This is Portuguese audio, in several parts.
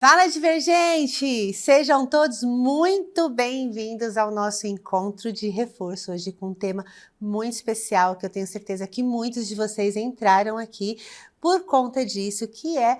Fala, Divergente! Sejam todos muito bem-vindos ao nosso encontro de reforço, hoje com um tema muito especial, que eu tenho certeza que muitos de vocês entraram aqui por conta disso, que é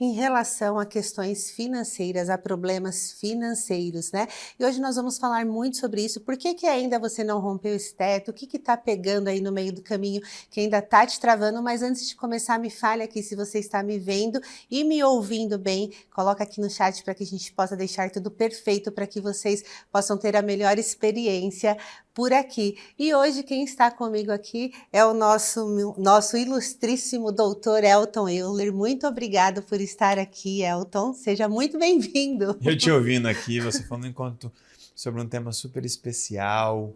em relação a questões financeiras, a problemas financeiros, né? E hoje nós vamos falar muito sobre isso. Por que ainda você não rompeu esse teto? O que está pegando aí no meio do caminho que ainda está te travando? Mas antes de começar, me fale aqui se você está me vendo e me ouvindo bem. Coloca aqui no chat para que a gente possa deixar tudo perfeito para que vocês possam ter a melhor experiência por aqui. E hoje quem está comigo aqui é o nosso ilustríssimo doutor Elton Euler. Muito obrigado por estar aqui, Elton. Seja muito bem-vindo. Eu te ouvindo aqui, você falando enquanto sobre um tema super especial.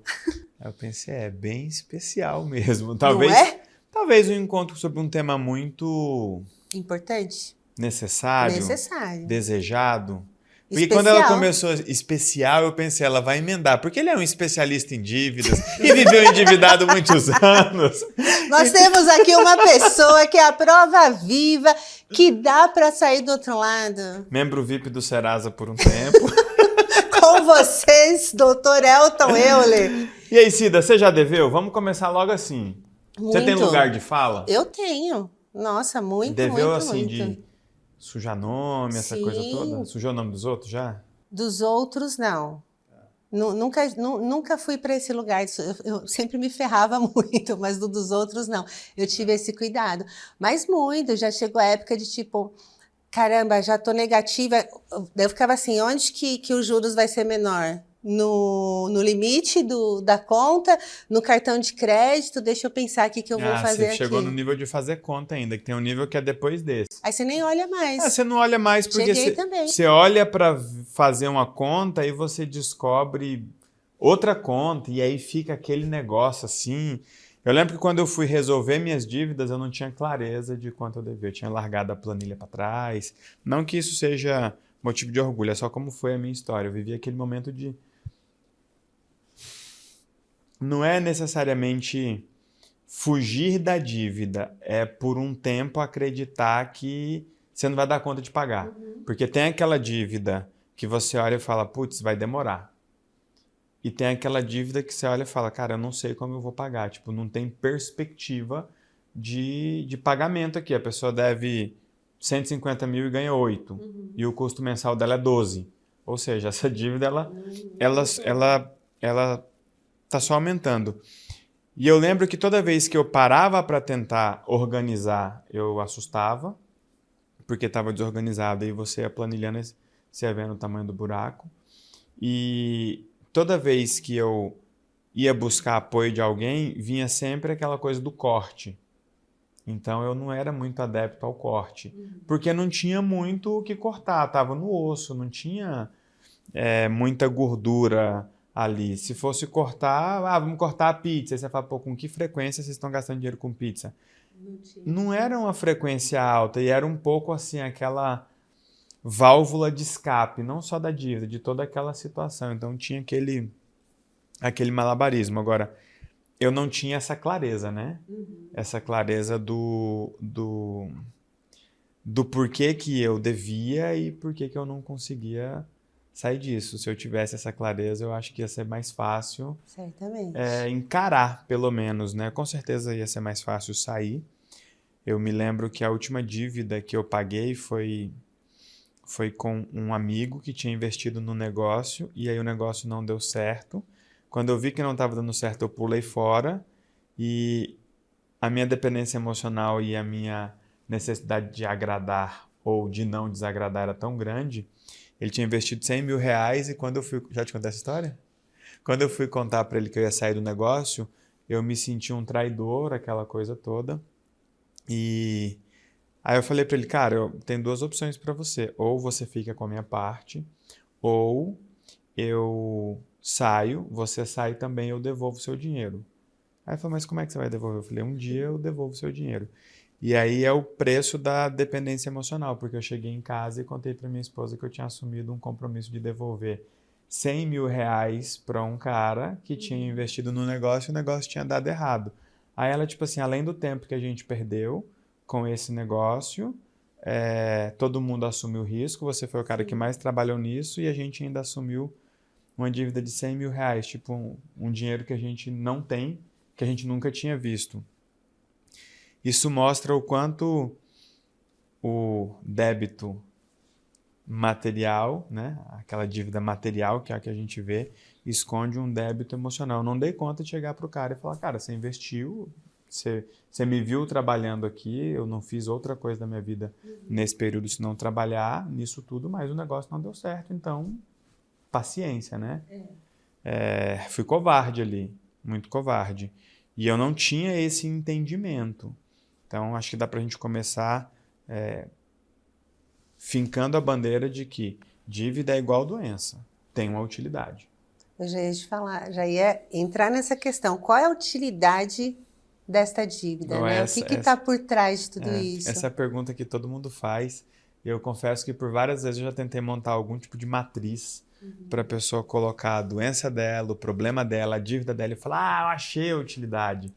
Eu pensei, é bem especial mesmo. Talvez, não é? Talvez um encontro sobre um tema muito importante, necessário, desejado. Porque especial. Quando ela começou especial, eu pensei, ela vai emendar, porque ele é um especialista em dívidas e viveu endividado muitos anos. Nós temos aqui uma pessoa que é a prova viva, que dá para sair do outro lado. Membro VIP do Serasa por um tempo. Com vocês, doutor Elton Euler. E aí, Cida, você já deveu? Vamos começar logo assim. Muito. Você tem lugar de fala? Eu tenho. Nossa, muito, deveu, muito, assim, muito. De sujar nome, essa Sim. coisa toda? Sujou o nome dos outros já? Dos outros, não. Nunca fui para esse lugar. Eu sempre me ferrava muito, mas dos outros, não. Eu tive esse cuidado. Mas muito, já chegou a época de tipo, caramba, já tô negativa. Eu ficava assim, onde que os juros vai ser menor? No limite da conta, no cartão de crédito, deixa eu pensar aqui que eu vou fazer aqui. Você chegou no nível de fazer conta ainda, que tem um nível que é depois desse. Aí você nem olha mais. Você não olha mais porque você olha para fazer uma conta e você descobre outra conta e aí fica aquele negócio assim. Eu lembro que quando eu fui resolver minhas dívidas, eu não tinha clareza de quanto eu devia. Eu tinha largado a planilha para trás. Não que isso seja motivo de orgulho, é só como foi a minha história. Eu vivi aquele momento de... Não é necessariamente fugir da dívida, é por um tempo acreditar que você não vai dar conta de pagar. Uhum. Porque tem aquela dívida que você olha e fala, putz, vai demorar. E tem aquela dívida que você olha e fala, cara, eu não sei como eu vou pagar. Tipo, não tem perspectiva de pagamento aqui. A pessoa deve 150 mil e ganha 8. Uhum. E o custo mensal dela é 12. Ou seja, essa dívida, ela tá só aumentando. E eu lembro que toda vez que eu parava para tentar organizar, eu assustava, porque estava desorganizado e você ia planilhando, você ia vendo o tamanho do buraco. E toda vez que eu ia buscar apoio de alguém, vinha sempre aquela coisa do corte. Então eu não era muito adepto ao corte, porque não tinha muito o que cortar, estava no osso, não tinha muita gordura ali. Se fosse cortar, vamos cortar a pizza. Aí você fala, pô, com que frequência vocês estão gastando dinheiro com pizza? Não era uma frequência alta e era um pouco assim, aquela válvula de escape, não só da dívida, de toda aquela situação. Então tinha aquele malabarismo. Agora, eu não tinha essa clareza, né? Essa clareza do porquê que eu devia e porquê que eu não conseguia sair disso. Se eu tivesse essa clareza, eu acho que ia ser mais fácil encarar, pelo menos, né? Com certeza ia ser mais fácil sair. Eu me lembro que a última dívida que eu paguei foi com um amigo que tinha investido no negócio e aí o negócio não deu certo. Quando eu vi que não estava dando certo, eu pulei fora e a minha dependência emocional e a minha necessidade de agradar ou de não desagradar era tão grande. Ele tinha investido 100 mil reais e quando eu fui... Já te contei essa história? Quando eu fui contar para ele que eu ia sair do negócio, eu me senti um traidor, aquela coisa toda. E aí eu falei para ele, cara, eu tenho duas opções para você. Ou você fica com a minha parte, ou eu saio, você sai também, eu devolvo o seu dinheiro. Aí ele falou, mas como é que você vai devolver? Eu falei, um dia eu devolvo o seu dinheiro. E aí é o preço da dependência emocional, porque eu cheguei em casa e contei para minha esposa que eu tinha assumido um compromisso de devolver 100 mil reais para um cara que tinha investido no negócio e o negócio tinha dado errado. Aí ela, tipo assim, além do tempo que a gente perdeu com esse negócio, todo mundo assumiu o risco, você foi o cara que mais trabalhou nisso e a gente ainda assumiu uma dívida de 100 mil reais, tipo um dinheiro que a gente não tem, que a gente nunca tinha visto. Isso mostra o quanto o débito material, né, aquela dívida material que é a que a gente vê, esconde um débito emocional. Eu não dei conta de chegar para o cara e falar, cara, você investiu, você me viu trabalhando aqui, eu não fiz outra coisa da minha vida nesse período se não trabalhar nisso tudo, mas o negócio não deu certo, então paciência, né? Fui covarde ali, muito covarde. E eu não tinha esse entendimento. Então, acho que dá para a gente começar fincando a bandeira de que dívida é igual doença, tem uma utilidade. Eu já ia te falar, já ia entrar nessa questão. Qual é a utilidade desta dívida, né? O que está por trás de tudo isso? Essa é a pergunta que todo mundo faz. Eu confesso que por várias vezes eu já tentei montar algum tipo de matriz para a pessoa colocar a doença dela, o problema dela, a dívida dela e falar, eu achei a utilidade.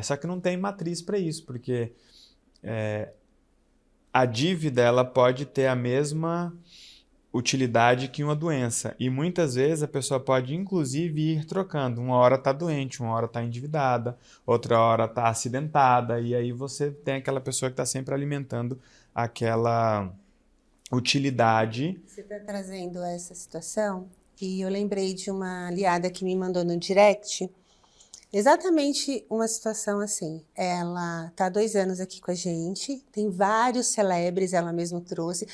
Só que não tem matriz para isso, porque a dívida ela pode ter a mesma utilidade que uma doença. E muitas vezes a pessoa pode, inclusive, ir trocando. Uma hora está doente, uma hora está endividada, outra hora está acidentada. E aí você tem aquela pessoa que está sempre alimentando aquela utilidade. Você está trazendo essa situação e eu lembrei de uma aliada que me mandou no direct. Exatamente uma situação assim. Ela está há 2 anos aqui com a gente, tem vários celebres, ela mesma trouxe.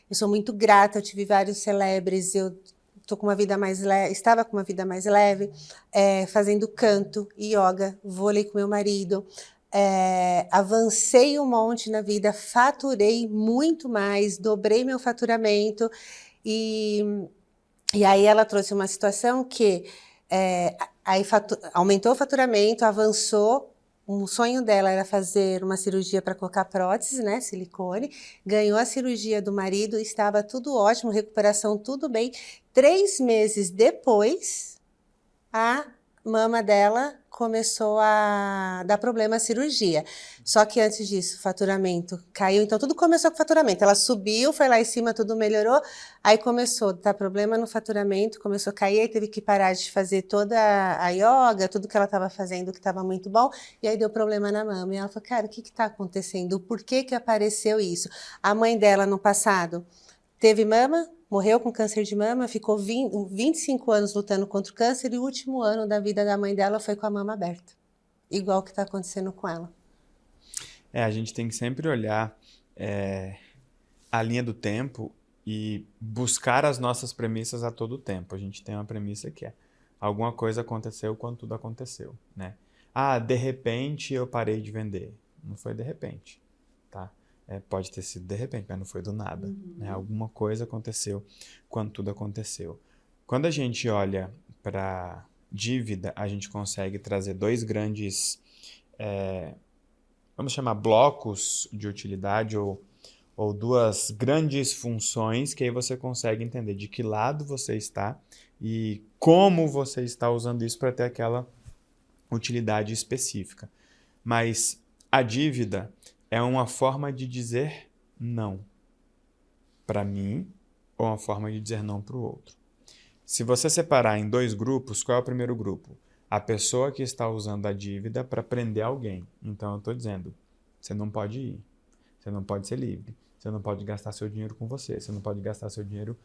Eu sou muito grata, eu tive vários celebres, eu tô com uma vida mais leve, estava com uma vida mais leve, fazendo canto, yoga, vôlei com meu marido, avancei um monte na vida, faturei muito mais, dobrei meu faturamento e aí ela trouxe uma situação que aí aumentou o faturamento, avançou. Um sonho dela era fazer uma cirurgia para colocar prótese, né, silicone. Ganhou a cirurgia do marido, estava tudo ótimo, recuperação tudo bem. 3 meses depois, a mama dela começou a dar problema à cirurgia. Só que antes disso, o faturamento caiu, então tudo começou com faturamento. Ela subiu, foi lá em cima, tudo melhorou, aí começou a dar problema no faturamento, começou a cair, aí teve que parar de fazer toda a yoga, tudo que ela estava fazendo, que estava muito bom, e aí deu problema na mama. E ela falou, cara, o que está acontecendo? Por que apareceu isso? A mãe dela, no passado, teve mama, morreu com câncer de mama, ficou 25 anos lutando contra o câncer e o último ano da vida da mãe dela foi com a mama aberta. Igual o que está acontecendo com ela. A gente tem que sempre olhar a linha do tempo e buscar as nossas premissas a todo tempo. A gente tem uma premissa que alguma coisa aconteceu quando tudo aconteceu, né? De repente eu parei de vender. Não foi de repente, tá? Pode ter sido de repente, mas não foi do nada. Né? Alguma coisa aconteceu quando tudo aconteceu. Quando a gente olha para dívida, a gente consegue trazer 2 grandes, vamos chamar blocos de utilidade ou 2 grandes funções que aí você consegue entender de que lado você está e como você está usando isso para ter aquela utilidade específica. Mas a dívida é uma forma de dizer não para mim ou uma forma de dizer não para o outro. Se você separar em 2 grupos, qual é o primeiro grupo? A pessoa que está usando a dívida para prender alguém. Então eu estou dizendo, você não pode ir, você não pode ser livre, você não pode gastar seu dinheiro com você não pode gastar seu dinheiro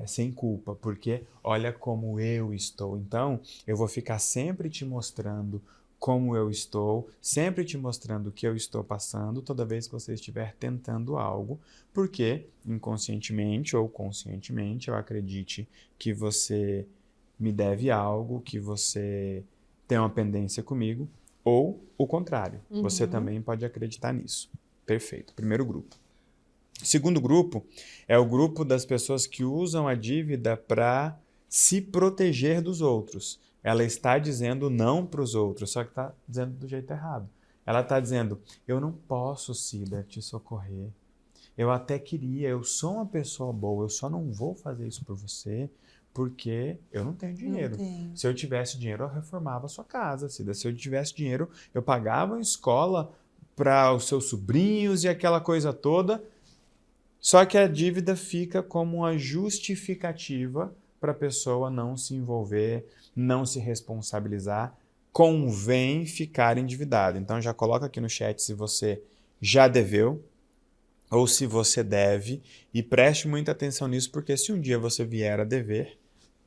sem culpa, porque olha como eu estou. Então eu vou ficar sempre te mostrando como eu estou, sempre te mostrando o que eu estou passando toda vez que você estiver tentando algo, porque inconscientemente ou conscientemente eu acredite que você me deve algo, que você tem uma pendência comigo, ou o contrário, você também pode acreditar nisso. Perfeito, primeiro grupo. Segundo grupo é o grupo das pessoas que usam a dívida para se proteger dos outros. Ela está dizendo não para os outros, só que está dizendo do jeito errado. Ela está dizendo, eu não posso, Cida, te socorrer. Eu até queria, eu sou uma pessoa boa, eu só não vou fazer isso por você porque eu não tenho dinheiro. Se eu tivesse dinheiro, eu reformava a sua casa, Cida. Se eu tivesse dinheiro, eu pagava uma escola para os seus sobrinhos e aquela coisa toda. Só que a dívida fica como uma justificativa para a pessoa não se envolver, não se responsabilizar. Convém ficar endividado. Então já coloca aqui no chat se você já deveu ou se você deve e preste muita atenção nisso, porque se um dia você vier a dever,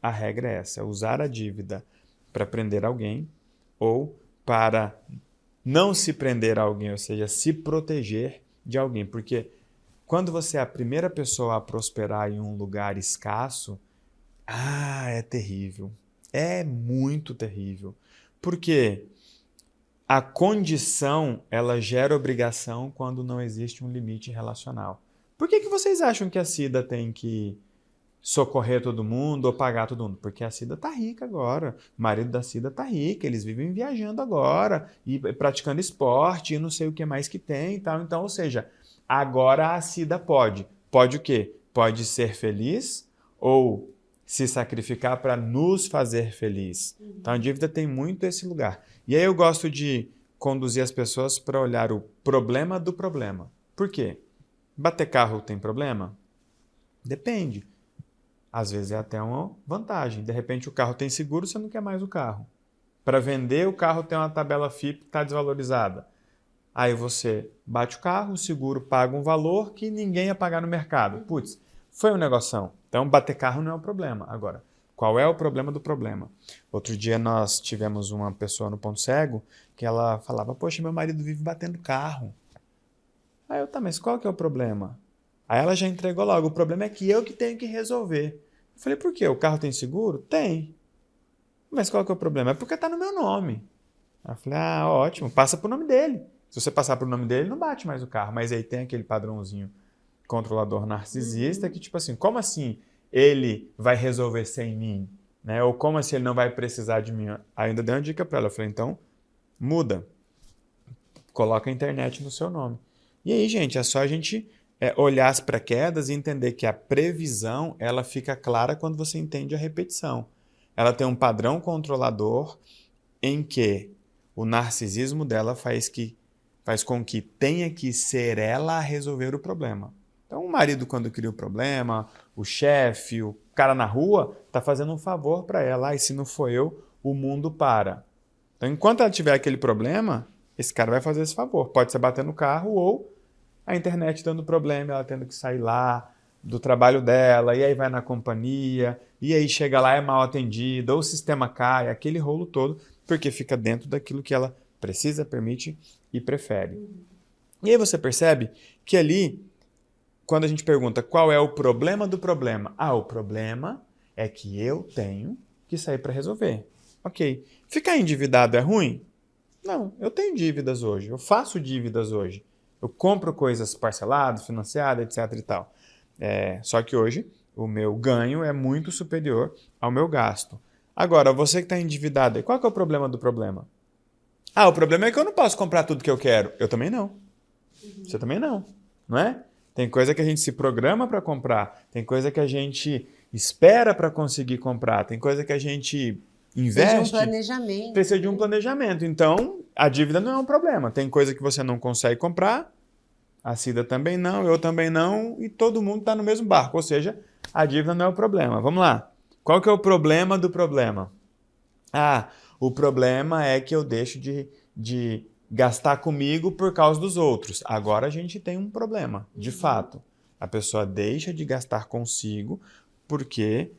a regra é essa, usar a dívida para prender alguém ou para não se prender a alguém, ou seja, se proteger de alguém. Porque quando você é a primeira pessoa a prosperar em um lugar escasso, é terrível. É muito terrível. Porque a condição, ela gera obrigação quando não existe um limite relacional. Por que vocês acham que a Cida tem que socorrer todo mundo ou pagar todo mundo? Porque a Cida tá rica agora. O marido da Cida tá rico, eles vivem viajando agora e praticando esporte e não sei o que mais que tem e tal. Então, ou seja, agora a Cida pode. Pode o quê? Pode ser feliz ou se sacrificar para nos fazer feliz. Então a dívida tem muito esse lugar. E aí eu gosto de conduzir as pessoas para olhar o problema do problema. Por quê? Bater carro tem problema? Depende. Às vezes é até uma vantagem. De repente o carro tem seguro, você não quer mais o carro. Para vender, o carro tem uma tabela FIP que está desvalorizada. Aí você bate o carro, o seguro paga um valor que ninguém ia pagar no mercado. Putz, foi um negoção. Então, bater carro não é um problema. Agora, qual é o problema do problema? Outro dia nós tivemos uma pessoa no Ponto Cego que ela falava, poxa, meu marido vive batendo carro. Aí eu, tá, mas qual que é o problema? Aí ela já entregou logo, o problema é que eu que tenho que resolver. Eu falei, por quê? O carro tem seguro? Tem. Mas qual que é o problema? É porque tá no meu nome. Aí eu falei, ótimo, passa pro nome dele. Se você passar pro nome dele, não bate mais o carro. Mas aí tem aquele padrãozinho controlador narcisista que, tipo assim, como assim ele vai resolver sem mim? Né? Ou como assim ele não vai precisar de mim? Aí ainda dei uma dica para ela. Eu falei, então, muda. Coloca a internet no seu nome. E aí, gente, é só a gente olhar as pré-quedas e entender que a previsão, ela fica clara quando você entende a repetição. Ela tem um padrão controlador em que o narcisismo dela faz com que tenha que ser ela a resolver o problema. Então, o marido, quando cria o problema, o chefe, o cara na rua, está fazendo um favor para ela. E se não for eu, o mundo para. Então, enquanto ela tiver aquele problema, esse cara vai fazer esse favor. Pode ser bater no carro ou a internet dando problema, ela tendo que sair lá do trabalho dela, e aí vai na companhia, e aí chega lá, é mal atendida, ou o sistema cai, aquele rolo todo, porque fica dentro daquilo que ela precisa, permite e prefere. E aí você percebe que ali, quando a gente pergunta qual é o problema do problema, o problema é que eu tenho que sair para resolver. Ok. Ficar endividado é ruim? Não, eu tenho dívidas hoje, eu faço dívidas hoje. Eu compro coisas parceladas, financiadas, etc e tal. Só que hoje o meu ganho é muito superior ao meu gasto. Agora, você que está endividado, qual que é o problema do problema? O problema é que eu não posso comprar tudo que eu quero. Eu também não. Você também não, não é? Tem coisa que a gente se programa para comprar, tem coisa que a gente espera para conseguir comprar, tem coisa que a gente investe. Precisa de um planejamento. Precisa de um planejamento. Então, a dívida não é um problema. Tem coisa que você não consegue comprar, a Cida também não, eu também não, e todo mundo está no mesmo barco. Ou seja, a dívida não é o problema. Vamos lá. Qual que é o problema do problema? O problema é que eu deixo de gastar comigo por causa dos outros. Agora a gente tem um problema, de fato. A pessoa deixa de gastar consigo porque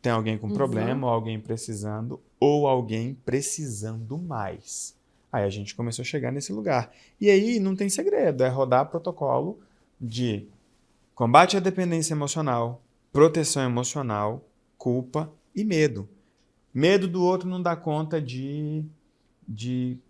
tem alguém com problema, ou alguém precisando, ou alguém precisando mais. Aí a gente começou a chegar nesse lugar. E aí não tem segredo, é rodar protocolo de combate à dependência emocional, proteção emocional, culpa e medo. Medo do outro não dar conta de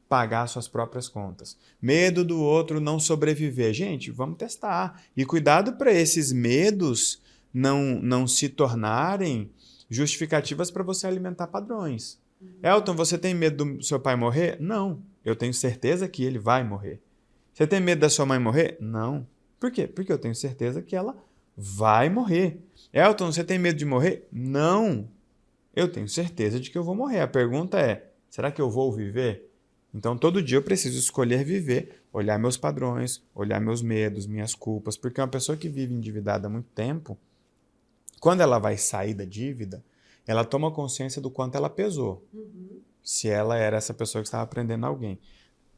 pagar suas próprias contas. Medo do outro não sobreviver. Gente, vamos testar. E cuidado para esses medos não se tornarem justificativas para você alimentar padrões. Elton, você tem medo do seu pai morrer? Não. Eu tenho certeza que ele vai morrer. Você tem medo da sua mãe morrer? Não. Por quê? Porque eu tenho certeza que ela vai morrer. Elton, você tem medo de morrer? Não. Eu tenho certeza de que eu vou morrer. A pergunta é, será que eu vou viver? Então, todo dia eu preciso escolher viver olhar meus padrões, olhar meus medos, minhas culpas, porque uma pessoa que vive endividada há muito tempo, quando ela vai sair da dívida, ela toma consciência do quanto ela pesou. Se ela era essa pessoa que estava prendendo alguém.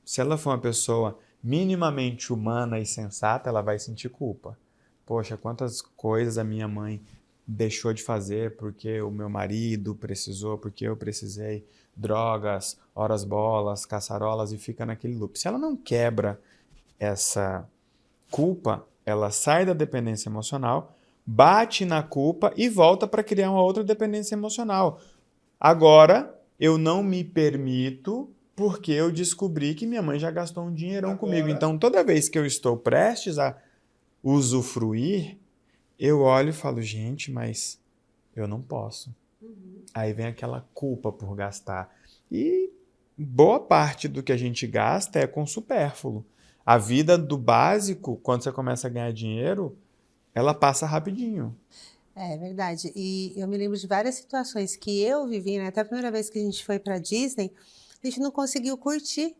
Se ela for uma pessoa minimamente humana e sensata, ela vai sentir culpa. Poxa, quantas coisas a minha mãe deixou de fazer porque o meu marido precisou, porque eu precisei, drogas, horas bolas, caçarolas, e fica naquele loop. Se ela não quebra essa culpa, ela sai da dependência emocional, bate na culpa e volta para criar uma outra dependência emocional. Agora, eu não me permito porque eu descobri que minha mãe já gastou um dinheirão comigo. Então, toda vez que eu estou prestes a usufruir, eu olho e falo, gente, mas eu não posso. Aí vem aquela culpa por gastar. E boa parte do que a gente gasta é com supérfluo. A vida do básico, quando você começa a ganhar dinheiro, ela passa rapidinho. É verdade. E eu me lembro de várias situações que eu vivi, né? Até a primeira vez que a gente foi para Disney, a gente não conseguiu curtir,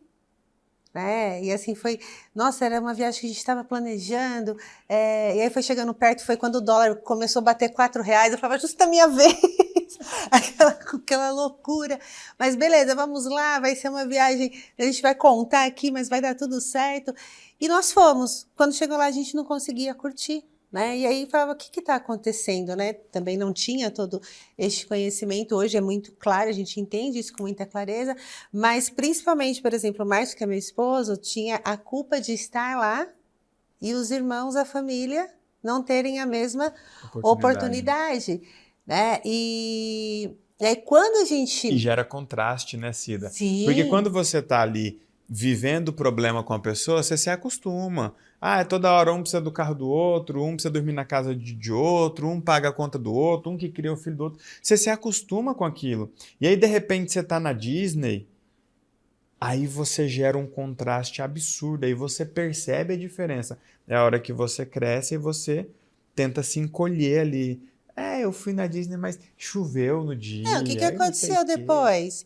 né? E assim foi, nossa, era uma viagem que a gente estava planejando, e aí foi chegando perto, foi quando o dólar começou a bater R$4, eu falava, justo a minha vez, aquela loucura, mas beleza, vamos lá, vai ser uma viagem, a gente vai contar aqui, mas vai dar tudo certo, e nós fomos, quando chegou lá a gente não conseguia curtir, né? E aí falava, o que está acontecendo, né? Também não tinha todo este conhecimento, hoje é muito claro, a gente entende isso com muita clareza, mas principalmente, por exemplo, mais que meu esposo, tinha a culpa de estar lá e os irmãos, a família, não terem a mesma oportunidade, né? E aí quando a gente... E gera contraste, né, Cida? Sim. Porque quando você está ali vivendo o problema com a pessoa, você se acostuma. Ah, toda hora um precisa do carro do outro, um precisa dormir na casa de outro, um paga a conta do outro, um que cria o filho do outro. Você se acostuma com aquilo. E aí, de repente, você está na Disney, aí você gera um contraste absurdo, aí você percebe a diferença. É a hora que você cresce e você tenta se encolher ali. Eu fui na Disney, mas choveu no dia. O que aconteceu depois?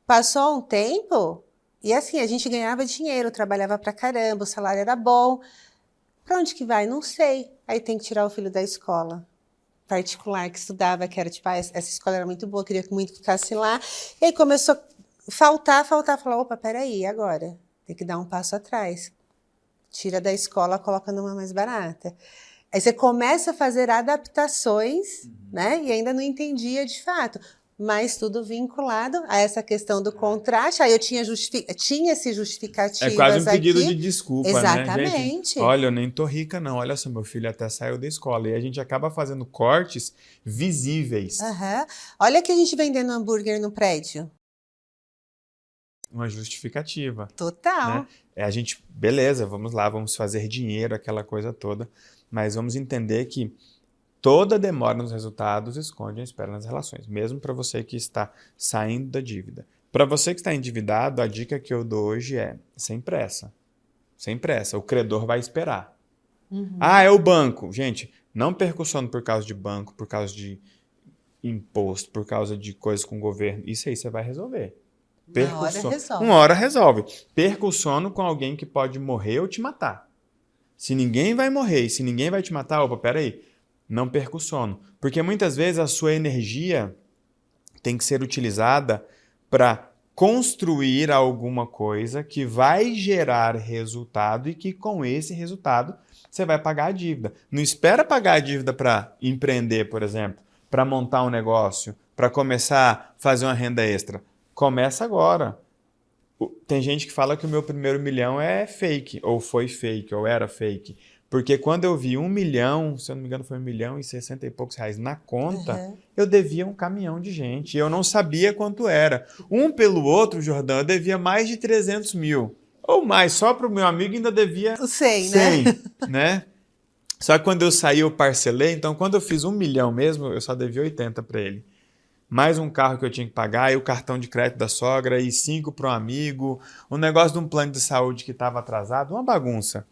Passou um tempo... E assim, a gente ganhava dinheiro, trabalhava pra caramba, o salário era bom. Pra onde que vai? Não sei. Aí tem que tirar o filho da escola particular que estudava, que era tipo, essa escola era muito boa, queria muito que ficasse lá. E aí começou a faltar. Falou, opa, peraí, agora? Tem que dar um passo atrás. Tira da escola, coloca numa mais barata. Aí você começa a fazer adaptações, né? E ainda não entendia de fato. Mas tudo vinculado a essa questão do contraste. Aí eu tinha esse justificativas. É quase um pedido aqui. De desculpa, Exatamente. Né? Gente, olha, eu nem tô rica não, olha só, meu filho até saiu da escola. E a gente acaba fazendo cortes visíveis. Olha que a gente vendendo hambúrguer no prédio. Uma justificativa. Total. Né? A gente, beleza, vamos lá, vamos fazer dinheiro, aquela coisa toda. Mas vamos entender que toda demora nos resultados esconde a espera nas relações, mesmo para você que está saindo da dívida. Para você que está endividado, a dica que eu dou hoje é sem pressa. Sem pressa. O credor vai esperar. É o banco. Gente, não perca o sono por causa de banco, por causa de imposto, por causa de coisas com o governo. Isso aí você vai resolver. Uma hora resolve. Perca o sono com alguém que pode morrer ou te matar. Se ninguém vai morrer e se ninguém vai te matar, opa, peraí. Não perca o sono. Porque muitas vezes a sua energia tem que ser utilizada para construir alguma coisa que vai gerar resultado e que com esse resultado você vai pagar a dívida. Não espera pagar a dívida para empreender, por exemplo, para montar um negócio, para começar a fazer uma renda extra. Começa agora. Tem gente que fala que o meu primeiro milhão é fake, ou foi fake, ou era fake. Porque quando eu vi 1 milhão, se eu não me engano foi 1.060 e poucos reais na conta, eu devia um caminhão de gente. E eu não sabia quanto era. Um pelo outro, Jordão, eu devia mais de 300 mil. Ou mais, só para o meu amigo ainda devia 100, né? Só que quando eu saí eu parcelei, então quando eu fiz 1 milhão mesmo, eu só devia 80 para ele. Mais um carro que eu tinha que pagar, e o cartão de crédito da sogra, e 5 para um amigo, um negócio de um plano de saúde que estava atrasado, uma bagunça.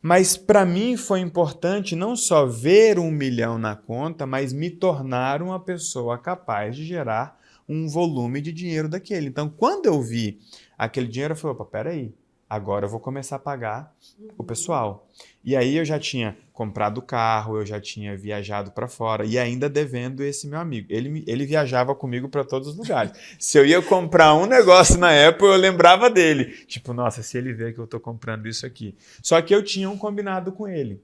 Mas para mim foi importante não só ver 1 milhão na conta, mas me tornar uma pessoa capaz de gerar um volume de dinheiro daquele. Então, quando eu vi aquele dinheiro, eu falei, opa, peraí, agora eu vou começar a pagar o pessoal. E aí eu já tinha comprado o carro, eu já tinha viajado para fora e ainda devendo esse meu amigo. Ele viajava comigo para todos os lugares. Se eu ia comprar um negócio na Apple, eu lembrava dele. Tipo, nossa, se ele ver que eu estou comprando isso aqui. Só que eu tinha um combinado com ele.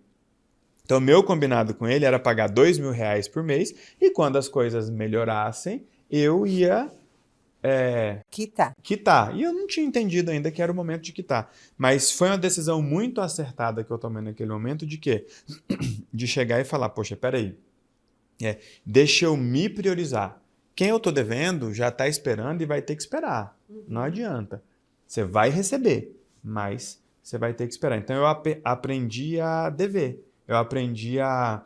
Então, meu combinado com ele era pagar R$2.000 por mês e quando as coisas melhorassem, eu ia quitar. E eu não tinha entendido ainda que era o momento de quitar. Mas foi uma decisão muito acertada que eu tomei naquele momento de quê? De chegar e falar, poxa, peraí, deixa eu me priorizar. Quem eu tô devendo já está esperando e vai ter que esperar. Não adianta. Você vai receber, mas você vai ter que esperar. Então, eu aprendi a dever. Eu aprendi a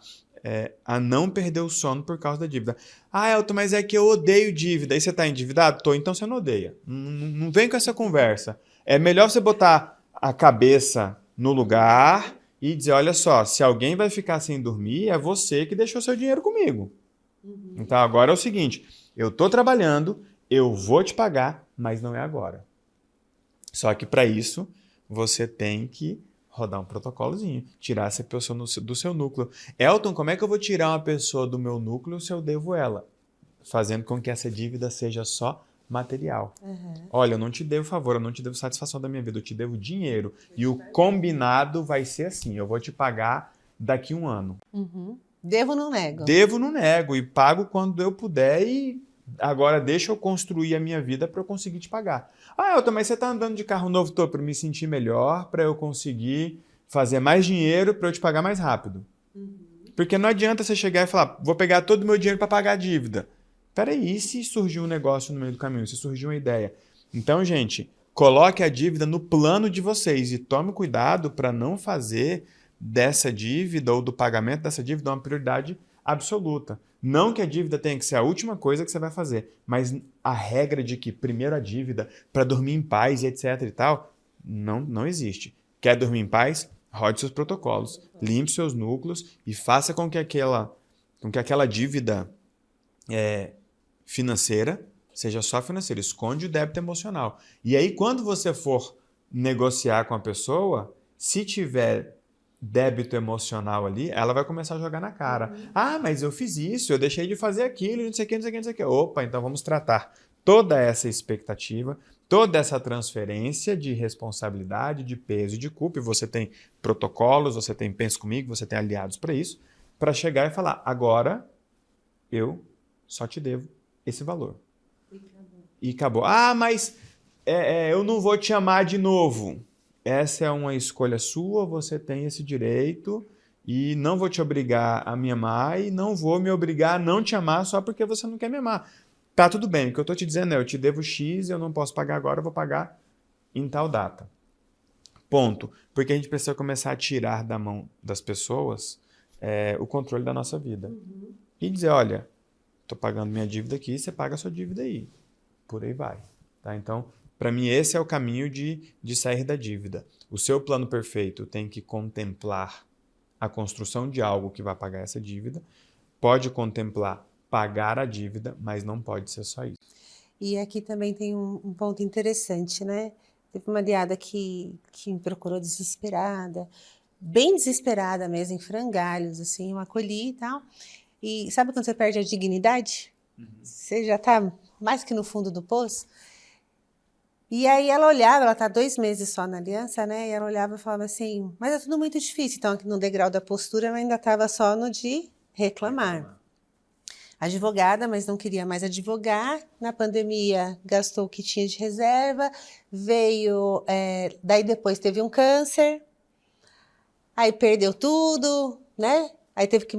não perder o sono por causa da dívida. Ah, Elton, mas é que eu odeio dívida. Aí você está endividado? Tô, então você não odeia. Não vem com essa conversa. É melhor você botar a cabeça no lugar e dizer, olha só, se alguém vai ficar sem dormir, é você que deixou seu dinheiro comigo. Então agora é o seguinte, eu tô trabalhando, eu vou te pagar, mas não é agora. Só que para isso, você tem que rodar um protocolozinho, tirar essa pessoa do seu núcleo. Elton, como é que eu vou tirar uma pessoa do meu núcleo se eu devo ela? Fazendo com que essa dívida seja só material. Olha, eu não te devo favor, eu não te devo satisfação da minha vida, eu te devo dinheiro. E o combinado vai ser assim, eu vou te pagar daqui 1 ano. Devo, não nego. Devo, não nego. E pago quando eu puder e agora deixa eu construir a minha vida para eu conseguir te pagar. Ah, Elton, mas você está andando de carro novo todo para me sentir melhor, para eu conseguir fazer mais dinheiro, para eu te pagar mais rápido. Porque não adianta você chegar e falar, vou pegar todo o meu dinheiro para pagar a dívida. Peraí, se surgiu um negócio no meio do caminho, se surgiu uma ideia. Então, gente, coloque a dívida no plano de vocês e tome cuidado para não fazer dessa dívida ou do pagamento dessa dívida uma prioridade absoluta. Não que a dívida tenha que ser a última coisa que você vai fazer, mas a regra de que primeiro a dívida para dormir em paz e etc e tal, não existe. Quer dormir em paz? Rode seus protocolos, limpe seus núcleos e faça com que aquela dívida financeira seja só financeira. Esconde o débito emocional. E aí, quando você for negociar com a pessoa, se tiver débito emocional ali, ela vai começar a jogar na cara. Ah, mas eu fiz isso, eu deixei de fazer aquilo, não sei o que, não sei o que, não sei o que. Opa, então vamos tratar toda essa expectativa, toda essa transferência de responsabilidade, de peso e de culpa. E você tem protocolos, você tem Pensa Comigo, você tem aliados para isso, para chegar e falar, agora eu só te devo esse valor. E acabou. Ah, mas eu não vou te amar de novo. Essa é uma escolha sua, você tem esse direito e não vou te obrigar a me amar e não vou me obrigar a não te amar só porque você não quer me amar. Tá tudo bem, o que eu tô te dizendo é, eu te devo X, eu não posso pagar agora, eu vou pagar em tal data. Ponto. Porque a gente precisa começar a tirar da mão das pessoas o controle da nossa vida. E dizer, olha, tô pagando minha dívida aqui, você paga a sua dívida aí. Por aí vai. Tá? Então, para mim, esse é o caminho de sair da dívida. O seu plano perfeito tem que contemplar a construção de algo que vai pagar essa dívida, pode contemplar pagar a dívida, mas não pode ser só isso. E aqui também tem um ponto interessante, né? Teve uma aliada que me procurou desesperada, bem desesperada mesmo, em frangalhos, assim, eu acolhi e tal. E sabe quando você perde a dignidade? Você já está mais que no fundo do poço? E aí ela olhava, ela está 2 meses só na aliança, né? E ela olhava e falava assim, mas é tudo muito difícil. Então, aqui no degrau da postura, ela ainda estava só no de reclamar. Advogada, mas não queria mais advogar. Na pandemia, gastou o que tinha de reserva. Veio, daí depois teve um câncer. Aí perdeu tudo, né? Aí teve que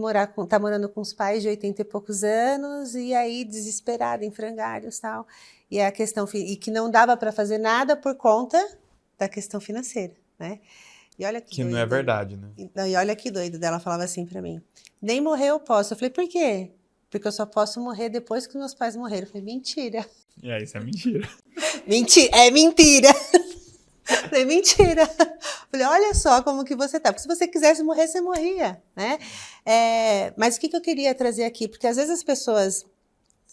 tá morando com os pais de 80 e poucos anos. E aí, desesperada, em frangalhos e tal. E a questão e que não dava para fazer nada por conta da questão financeira, né? E olha que doido. Não é verdade, né? E olha que doido dela, falava assim para mim. Nem morrer eu posso. Eu falei, por quê? Porque eu só posso morrer depois que meus pais morreram. Eu falei, mentira. Isso é mentira. Mentira, é mentira. Eu falei, mentira. Eu falei, olha só como que você tá. Porque se você quisesse morrer, você morria, né? Mas o que eu queria trazer aqui? Porque às vezes as pessoas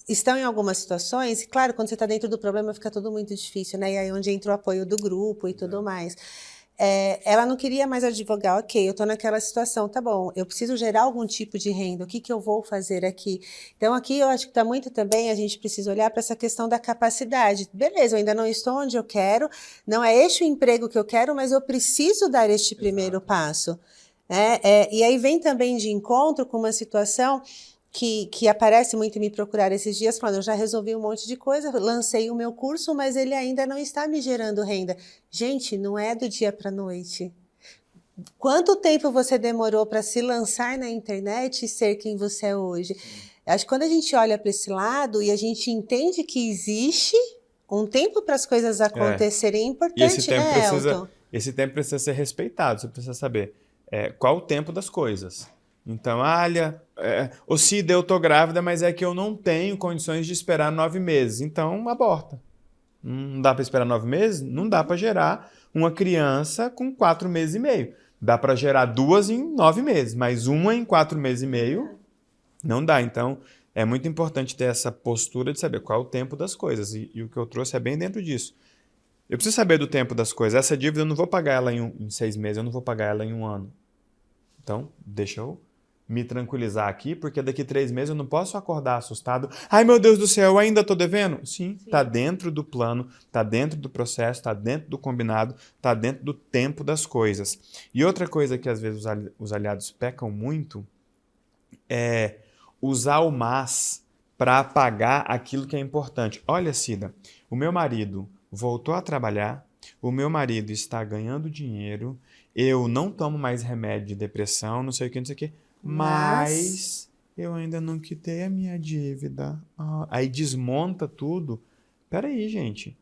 estão em algumas situações, e claro, quando você está dentro do problema fica tudo muito difícil, né? E aí onde entra o apoio do grupo e tudo mais. Ela não queria mais advogar, ok, eu estou naquela situação, tá bom, eu preciso gerar algum tipo de renda, o que eu vou fazer aqui? Então, aqui eu acho que está muito também, a gente precisa olhar para essa questão da capacidade. Beleza, eu ainda não estou onde eu quero, não é este o emprego que eu quero, mas eu preciso dar este primeiro passo. E aí vem também de encontro com uma situação que aparece muito em me procurar esses dias, falando, eu já resolvi um monte de coisa, lancei o meu curso, mas ele ainda não está me gerando renda. Gente, não é do dia para a noite. Quanto tempo você demorou para se lançar na internet e ser quem você é hoje? Acho que quando a gente olha para esse lado e a gente entende que existe um tempo para as coisas acontecerem, é importante. E esse tempo precisa ser respeitado, você precisa saber qual o tempo das coisas. Então, olha, ô Cida, eu tô grávida, mas é que eu não tenho condições de esperar 9 meses. Então, aborta. Não dá para esperar 9 meses? Não dá para gerar uma criança com 4 meses e meio. Dá para gerar 2 em 9 meses, mas uma em 4 meses e meio não dá. Então, é muito importante ter essa postura de saber qual é o tempo das coisas. E o que eu trouxe é bem dentro disso. Eu preciso saber do tempo das coisas. Essa dívida eu não vou pagar ela em 6 meses, eu não vou pagar ela em 1 ano. Então, deixa eu me tranquilizar aqui, porque daqui 3 meses eu não posso acordar assustado. Ai, meu Deus do céu, eu ainda estou devendo? Sim, está dentro do plano, está dentro do processo, está dentro do combinado, está dentro do tempo das coisas. E outra coisa que às vezes os aliados pecam muito é usar o mas para apagar aquilo que é importante. Olha, Cida, o meu marido voltou a trabalhar, o meu marido está ganhando dinheiro, eu não tomo mais remédio de depressão, não sei o que, não sei o que, mas eu ainda não quitei a minha dívida. Aí desmonta tudo. Peraí, gente.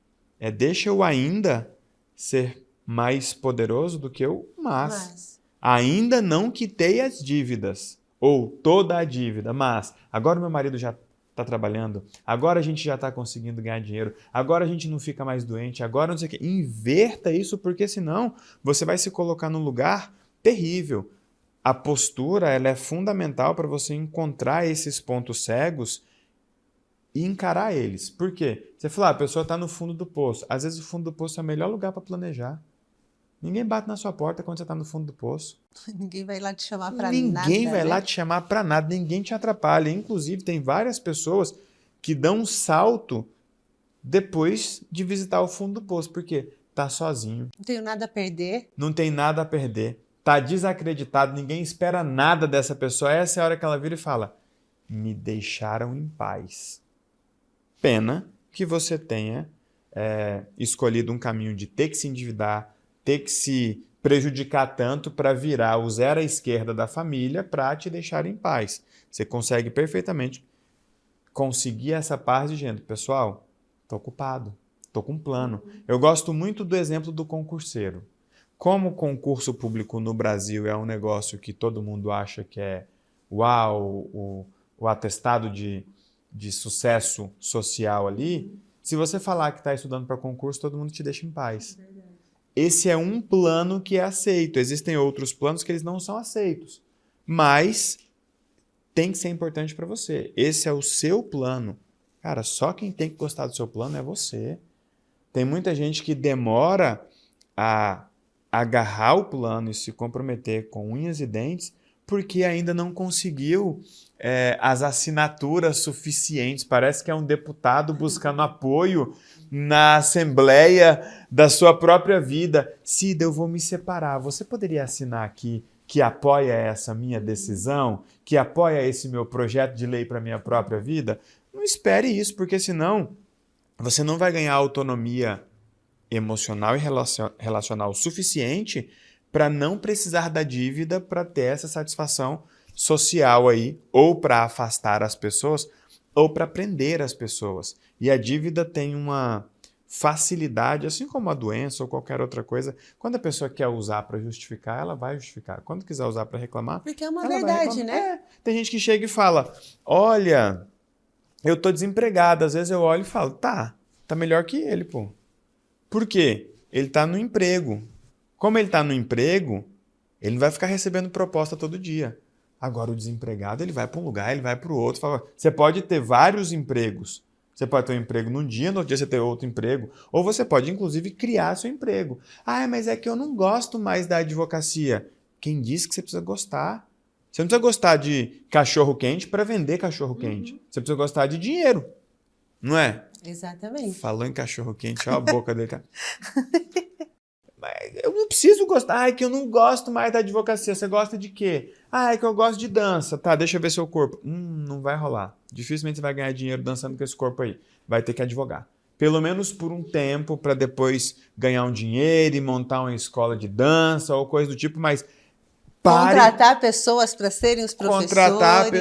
Deixa o ainda ser mais poderoso do que o mas. Ainda não quitei as dívidas. Ou toda a dívida, mas agora meu marido já está trabalhando, agora a gente já está conseguindo ganhar dinheiro, agora a gente não fica mais doente, agora não sei o que. Inverta isso, porque senão você vai se colocar num lugar terrível. A postura ela é fundamental para você encontrar esses pontos cegos e encarar eles. Por quê? Você fala, a pessoa está no fundo do poço. Às vezes o fundo do poço é o melhor lugar para planejar. Ninguém bate na sua porta quando você está no fundo do poço. Ninguém vai lá te chamar para nada. Ninguém vai lá te chamar para nada, ninguém te atrapalha. Inclusive, tem várias pessoas que dão um salto depois de visitar o fundo do poço. Por quê? Tá sozinho. Não tenho nada a perder. Não tem nada a perder. Tá desacreditado, ninguém espera nada dessa pessoa. Essa é a hora que ela vira e fala, me deixaram em paz. Pena que você tenha escolhido um caminho de ter que se endividar, ter que se prejudicar tanto para virar o zero à esquerda da família para te deixar em paz. Você consegue perfeitamente conseguir essa paz dizendo, pessoal, estou ocupado, estou com um plano. Eu gosto muito do exemplo do concurseiro. Como o concurso público no Brasil é um negócio que todo mundo acha que é uau, o atestado de sucesso social ali, se você falar que está estudando para concurso, todo mundo te deixa em paz. Esse é um plano que é aceito. Existem outros planos que eles não são aceitos. Mas tem que ser importante para você. Esse é o seu plano. Cara, só quem tem que gostar do seu plano é você. Tem muita gente que demora a agarrar o plano e se comprometer com unhas e dentes porque ainda não conseguiu as assinaturas suficientes. Parece que é um deputado buscando apoio na assembleia da sua própria vida. Cida, eu vou me separar. Você poderia assinar aqui que apoia essa minha decisão? Que apoia esse meu projeto de lei para a minha própria vida? Não espere isso, porque senão você não vai ganhar autonomia emocional e relacional suficiente para não precisar da dívida para ter essa satisfação social aí, ou para afastar as pessoas, ou para prender as pessoas. E a dívida tem uma facilidade, assim como a doença ou qualquer outra coisa, quando a pessoa quer usar para justificar, ela vai justificar. Quando quiser usar para reclamar, porque é uma verdade, né? Tem gente que chega e fala, olha, eu tô desempregado. Às vezes eu olho e falo, tá melhor que ele, pô. Por quê? Ele tá no emprego. Como ele tá no emprego, ele não vai ficar recebendo proposta todo dia. Agora, o desempregado, ele vai para um lugar, ele vai para o outro. Você pode ter vários empregos. Você pode ter um emprego num dia, no outro dia você ter outro emprego. Ou você pode, inclusive, criar seu emprego. Ah, mas é que eu não gosto mais da advocacia. Quem disse que você precisa gostar? Você não precisa gostar de cachorro-quente para vender cachorro-quente. Você precisa gostar de dinheiro, não é? Exatamente. Falou em cachorro-quente, olha a boca dele. Mas eu não preciso gostar. Ah, é que eu não gosto mais da advocacia. Você gosta de quê? Ah, é que eu gosto de dança. Tá, deixa eu ver seu corpo. Não vai rolar. Dificilmente você vai ganhar dinheiro dançando com esse corpo aí. Vai ter que advogar. Pelo menos por um tempo, para depois ganhar um dinheiro e montar uma escola de dança ou coisa do tipo, mas contratar pessoas para serem os professores. Contratar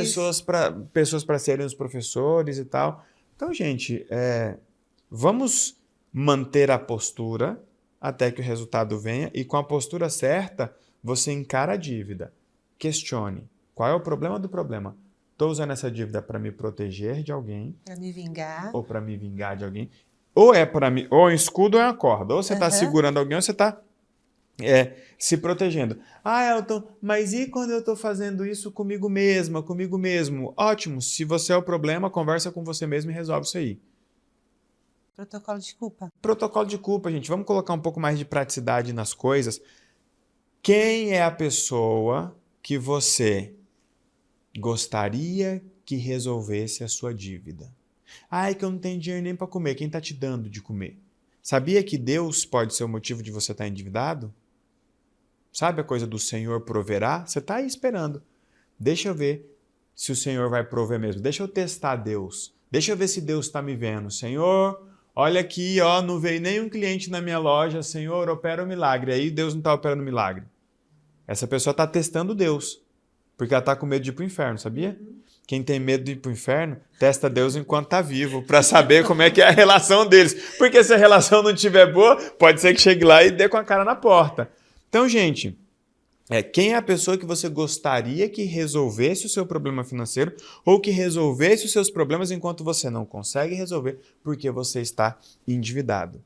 pessoas para serem os professores e tal. Então, gente, vamos manter a postura até que o resultado venha e com a postura certa, você encara a dívida. Questione. Qual é o problema do problema? Estou usando essa dívida para me proteger de alguém. Para me vingar. Ou para me vingar de alguém. Ou é para mim, ou um escudo ou é uma corda. Ou você está segurando alguém ou você está se protegendo. Ah, Elton, mas e quando eu estou fazendo isso comigo mesma, comigo mesmo? Ótimo, se você é o problema, conversa com você mesmo e resolve isso aí. Protocolo de culpa. Protocolo de culpa, gente. Vamos colocar um pouco mais de praticidade nas coisas. Quem é a pessoa que você gostaria que resolvesse a sua dívida? Ah, é que eu não tenho dinheiro nem para comer. Quem está te dando de comer? Sabia que Deus pode ser o motivo de você estar endividado? Sabe a coisa do Senhor proverá? Você está aí esperando. Deixa eu ver se o Senhor vai prover mesmo. Deixa eu testar Deus. Deixa eu ver se Deus está me vendo. Senhor, olha aqui, ó, não veio nenhum cliente na minha loja. Senhor, opera um milagre. Aí Deus não está operando milagre. Essa pessoa está testando Deus. Porque ela está com medo de ir para o inferno, sabia? Quem tem medo de ir para o inferno, testa Deus enquanto está vivo, para saber como é que é a relação deles. Porque se a relação não estiver boa, pode ser que chegue lá e dê com a cara na porta. Então, gente, quem é a pessoa que você gostaria que resolvesse o seu problema financeiro ou que resolvesse os seus problemas enquanto você não consegue resolver porque você está endividado?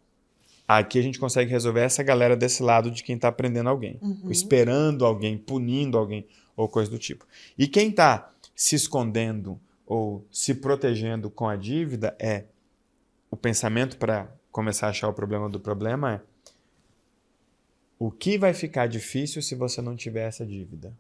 Aqui a gente consegue resolver essa galera desse lado de quem está prendendo alguém, esperando alguém, punindo alguém ou coisa do tipo. E quem está se escondendo ou se protegendo com a dívida o pensamento para começar a achar o problema do problema é: o que vai ficar difícil se você não tiver essa dívida?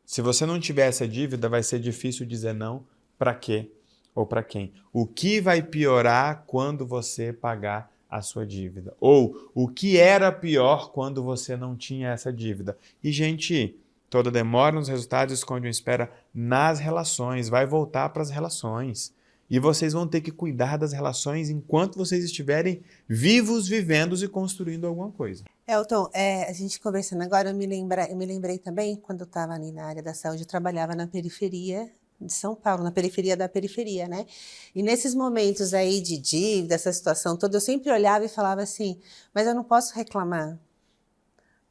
Se você não tiver essa dívida, vai ser difícil dizer não para quê ou para quem? O que vai piorar quando você pagar a sua dívida? Ou o que era pior quando você não tinha essa dívida? E, gente, toda demora nos resultados esconde uma espera nas relações. Vai voltar para as relações. E vocês vão ter que cuidar das relações enquanto vocês estiverem vivos, vivendo e construindo alguma coisa. Elton, a gente conversando agora, eu me lembrei também, quando eu estava ali na área da saúde, eu trabalhava na periferia de São Paulo, na periferia da periferia, né? E nesses momentos aí de dívida, essa situação toda, eu sempre olhava e falava assim, mas eu não posso reclamar.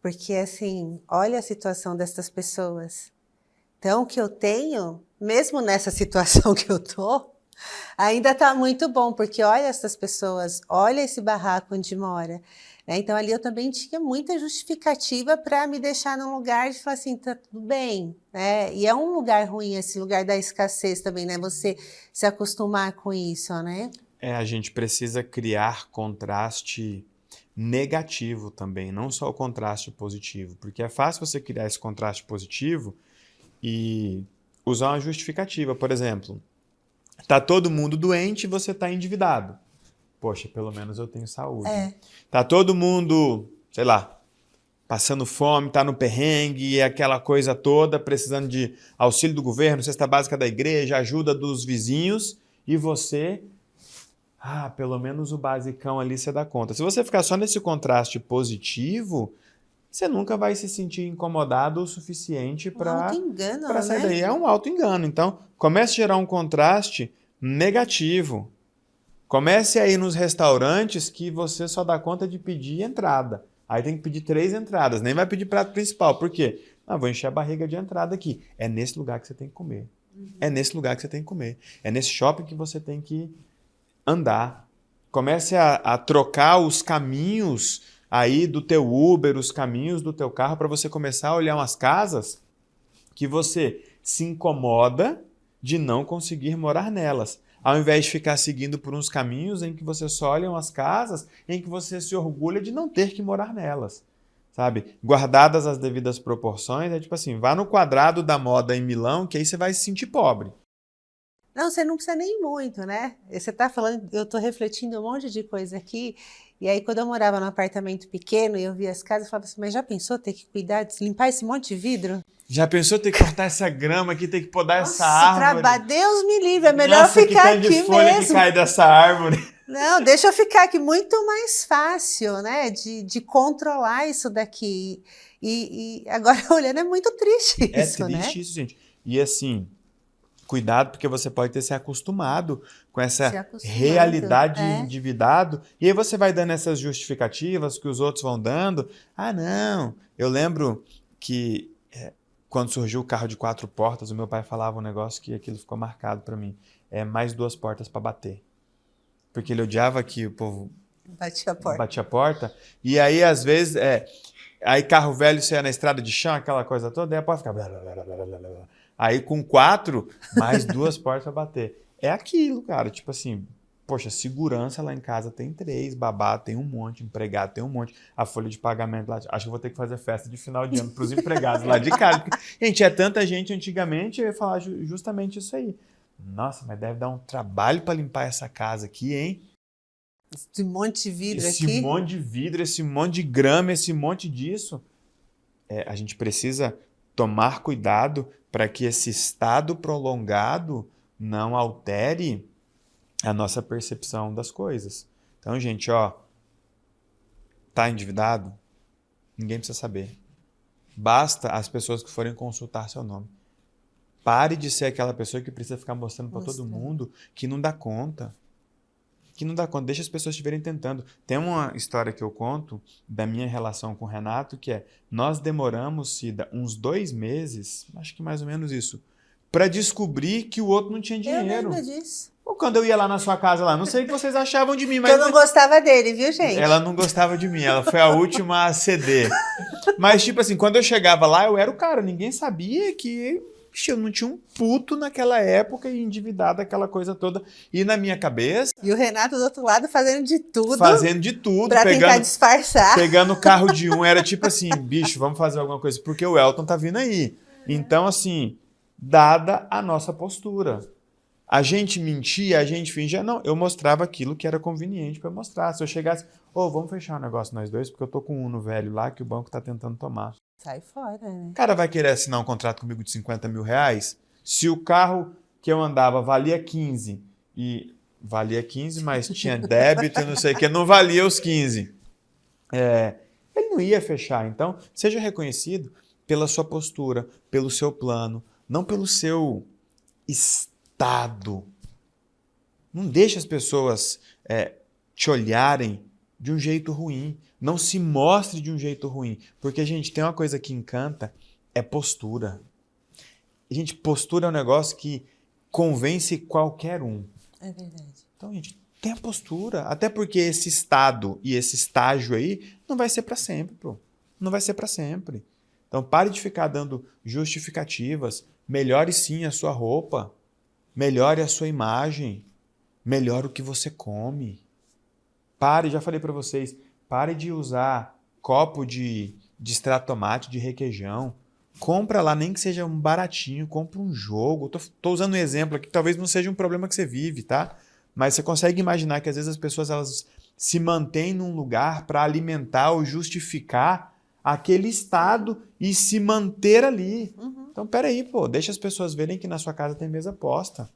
Porque, assim, olha a situação dessas pessoas. Então, o que eu tenho, mesmo nessa situação que eu tô, ainda está muito bom, porque olha essas pessoas, olha esse barraco onde mora. Então, ali eu também tinha muita justificativa para me deixar num lugar de falar assim, tá tudo bem. E é um lugar ruim, esse lugar da escassez também, né? Você se acostumar com isso, né? A gente precisa criar contraste negativo também, não só o contraste positivo. Porque é fácil você criar esse contraste positivo e usar uma justificativa. Por exemplo, tá todo mundo doente e você tá endividado. Poxa, pelo menos eu tenho saúde. Tá todo mundo, sei lá, passando fome, tá no perrengue, aquela coisa toda, precisando de auxílio do governo, cesta básica da igreja, ajuda dos vizinhos, e você, pelo menos o basicão ali você dá conta. Se você ficar só nesse contraste positivo, você nunca vai se sentir incomodado o suficiente para sair daí. É um auto-engano. Então, comece a gerar um contraste negativo. Comece a ir nos restaurantes que você só dá conta de pedir entrada. Aí tem que pedir 3 entradas, nem vai pedir prato principal. Por quê? Vou encher a barriga de entrada aqui. É nesse lugar que você tem que comer. É nesse lugar que você tem que comer. É nesse shopping que você tem que andar. Comece a trocar os caminhos aí do teu Uber, os caminhos do teu carro, para você começar a olhar umas casas que você se incomoda de não conseguir morar nelas, ao invés de ficar seguindo por uns caminhos em que você só olha umas casas em que você se orgulha de não ter que morar nelas, sabe? Guardadas as devidas proporções, é tipo assim, vá no quadrado da moda em Milão, que aí você vai se sentir pobre. Não, você não precisa nem muito, né? Você está falando, eu estou refletindo um monte de coisa aqui, e aí quando eu morava num apartamento pequeno e eu via as casas, eu falava assim, mas já pensou ter que cuidar, limpar esse monte de vidro? Já pensou ter que cortar essa grama aqui, ter que podar essa árvore? Deus me livre, é melhor Nossa, ficar que aqui folha mesmo. que cai dessa árvore. Não, deixa eu ficar aqui, muito mais fácil, né, de controlar isso daqui. E agora olhando é muito triste isso, né? É triste isso, gente. E assim, cuidado, porque você pode ter se acostumado com essa realidade de endividado. E aí você vai dando essas justificativas que os outros vão dando. Ah, não. Eu lembro que quando surgiu o carro de 4 portas, o meu pai falava um negócio que aquilo ficou marcado para mim. É mais 2 portas para bater. Porque ele odiava que o povo batia a porta. E aí, às vezes, aí carro velho, você ia na estrada de chão, aquela coisa toda, aí a porta fica... Aí com 4, mais 2 portas para bater. É aquilo, cara. Tipo assim, poxa, segurança lá em casa tem 3, babá tem um monte, empregado tem um monte, a folha de pagamento lá, acho que vou ter que fazer festa de final de ano para os empregados lá de casa. Porque, gente, é tanta gente antigamente, eu ia falar justamente isso aí. Nossa, mas deve dar um trabalho para limpar essa casa aqui, hein? Esse monte de vidro aqui. Esse monte de vidro, esse monte de grama, esse monte disso. A gente precisa tomar cuidado para que esse estado prolongado não altere a nossa percepção das coisas. Então, gente, tá endividado? Ninguém precisa saber. Basta as pessoas que forem consultar seu nome. Pare de ser aquela pessoa que precisa ficar mostrando para todo mundo que não dá conta. Que não dá conta. Deixa as pessoas estiverem tentando. Tem uma história que eu conto da minha relação com o Renato, que nós demoramos, Cida, uns 2 meses, acho que mais ou menos isso, para descobrir que o outro não tinha dinheiro. Eu lembro disso. Ou quando eu ia lá na sua casa, lá, não sei o que vocês achavam de mim, mas... Eu não gostava dele, viu, gente? Ela não gostava de mim, ela foi a última a ceder. Mas, tipo assim, quando eu chegava lá, eu era o cara, ninguém sabia que... eu não tinha um puto naquela época e endividado, aquela coisa toda. E na minha cabeça... E o Renato do outro lado fazendo de tudo. Fazendo de tudo. Pra tentar disfarçar. Pegando o carro de um. Era tipo assim, bicho, vamos fazer alguma coisa, porque o Elton tá vindo aí. Então, assim, dada a nossa postura. A gente mentia, a gente fingia. Não, eu mostrava aquilo que era conveniente para mostrar. Se eu chegasse, vamos fechar um negócio nós dois, porque eu tô com um Uno velho lá que o banco tá tentando tomar. Sai fora, né? O cara vai querer assinar um contrato comigo de 50 mil reais? Se o carro que eu andava valia 15 e valia 15, mas tinha débito e não sei o que, não valia os 15. Ele não ia fechar. Então, seja reconhecido pela sua postura, pelo seu plano, não pelo seu estado. Não deixe as pessoas te olharem de um jeito ruim. Não se mostre de um jeito ruim. Porque, gente, tem uma coisa que encanta, é postura. Gente, postura é um negócio que convence qualquer um. É verdade. Então, gente, tenha postura. Até porque esse estado e esse estágio aí não vai ser para sempre, pô. Não vai ser para sempre. Então, pare de ficar dando justificativas. Melhore sim a sua roupa. Melhore a sua imagem. Melhore o que você come. Pare, já falei para vocês, pare de usar copo de extrato de tomate, de requeijão. Compra lá, nem que seja um baratinho, compra um jogo. Tô usando um exemplo aqui que talvez não seja um problema que você vive, tá? Mas você consegue imaginar que às vezes as pessoas elas se mantêm num lugar para alimentar ou justificar aquele estado e se manter ali. Uhum. Então, peraí, pô, deixa as pessoas verem que na sua casa tem mesa posta.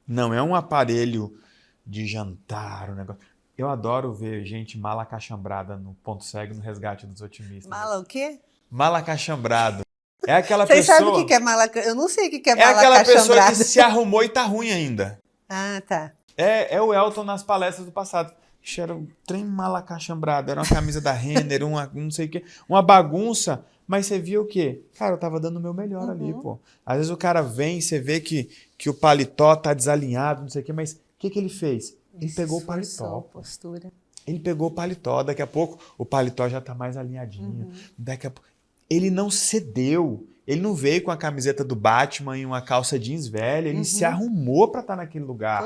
Não é um aparelho de jantar, um negócio. Eu adoro ver gente mala acachambrada no Ponto Cego, no Resgate dos Otimistas. Mala o quê? Mala acachambrado. É aquela Vocês pessoa... sabem o que é mala... Eu não sei o que é mala acachambrada. É aquela acachambrada. pessoa que se arrumou e tá ruim ainda. Ah, tá. É o Elton nas palestras do passado. Era um trem mala acachambrado. Era uma camisa da Renner, não sei o quê. Uma bagunça. Mas você viu o quê? Cara, eu tava dando o meu melhor ali, pô. Às vezes o cara vem e você vê que o paletó tá desalinhado, não sei o quê. Mas o que ele fez? Ele pegou o paletó. Postura. Ele pegou o paletó. Daqui a pouco o paletó já tá mais alinhadinho. Daqui a pouco... Ele não cedeu. Ele não veio com a camiseta do Batman e uma calça jeans velha, ele se arrumou para estar naquele lugar.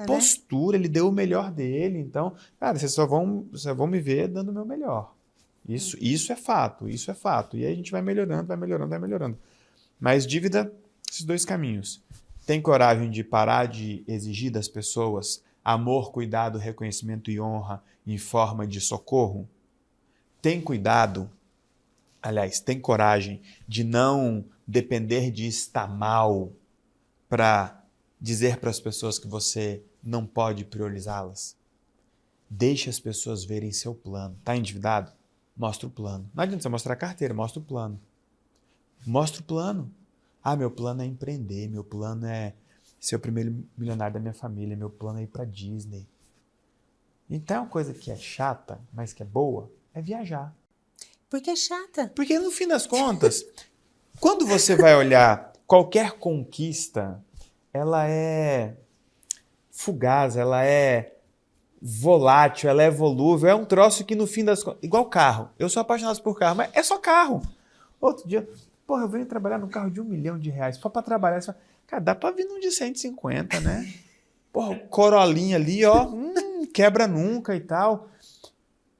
Postura, ele deu o melhor dele. Então, cara, vocês só vão me ver dando o meu melhor. Isso é fato, isso é fato. E aí a gente vai melhorando, vai melhorando, vai melhorando. Mas dívida, esses dois caminhos. Tem coragem de parar de exigir das pessoas amor, cuidado, reconhecimento e honra em forma de socorro? Tem cuidado, aliás, tem coragem de não depender de estar mal para dizer para as pessoas que você não pode priorizá-las? Deixe as pessoas verem seu plano. Está endividado? Mostra o plano. Não adianta você mostrar a carteira, mostra o plano. Mostra o plano. Ah, meu plano é empreender, meu plano é ser o primeiro milionário da minha família, meu plano é ir para Disney. Então, uma coisa que é chata, mas que é boa, é viajar. Por que é chata? Porque no fim das contas, quando você vai olhar qualquer conquista, ela é fugaz, ela é volátil, ela é volúvel, é um troço que no fim das contas... Igual carro. Eu sou apaixonado por carro, mas é só carro. Outro dia, porra, eu venho trabalhar num carro de R$1 milhão. Só pra trabalhar. Cara, dá pra vir num de 150, né? Porra, o Corolinha ali, ó, quebra nunca e tal.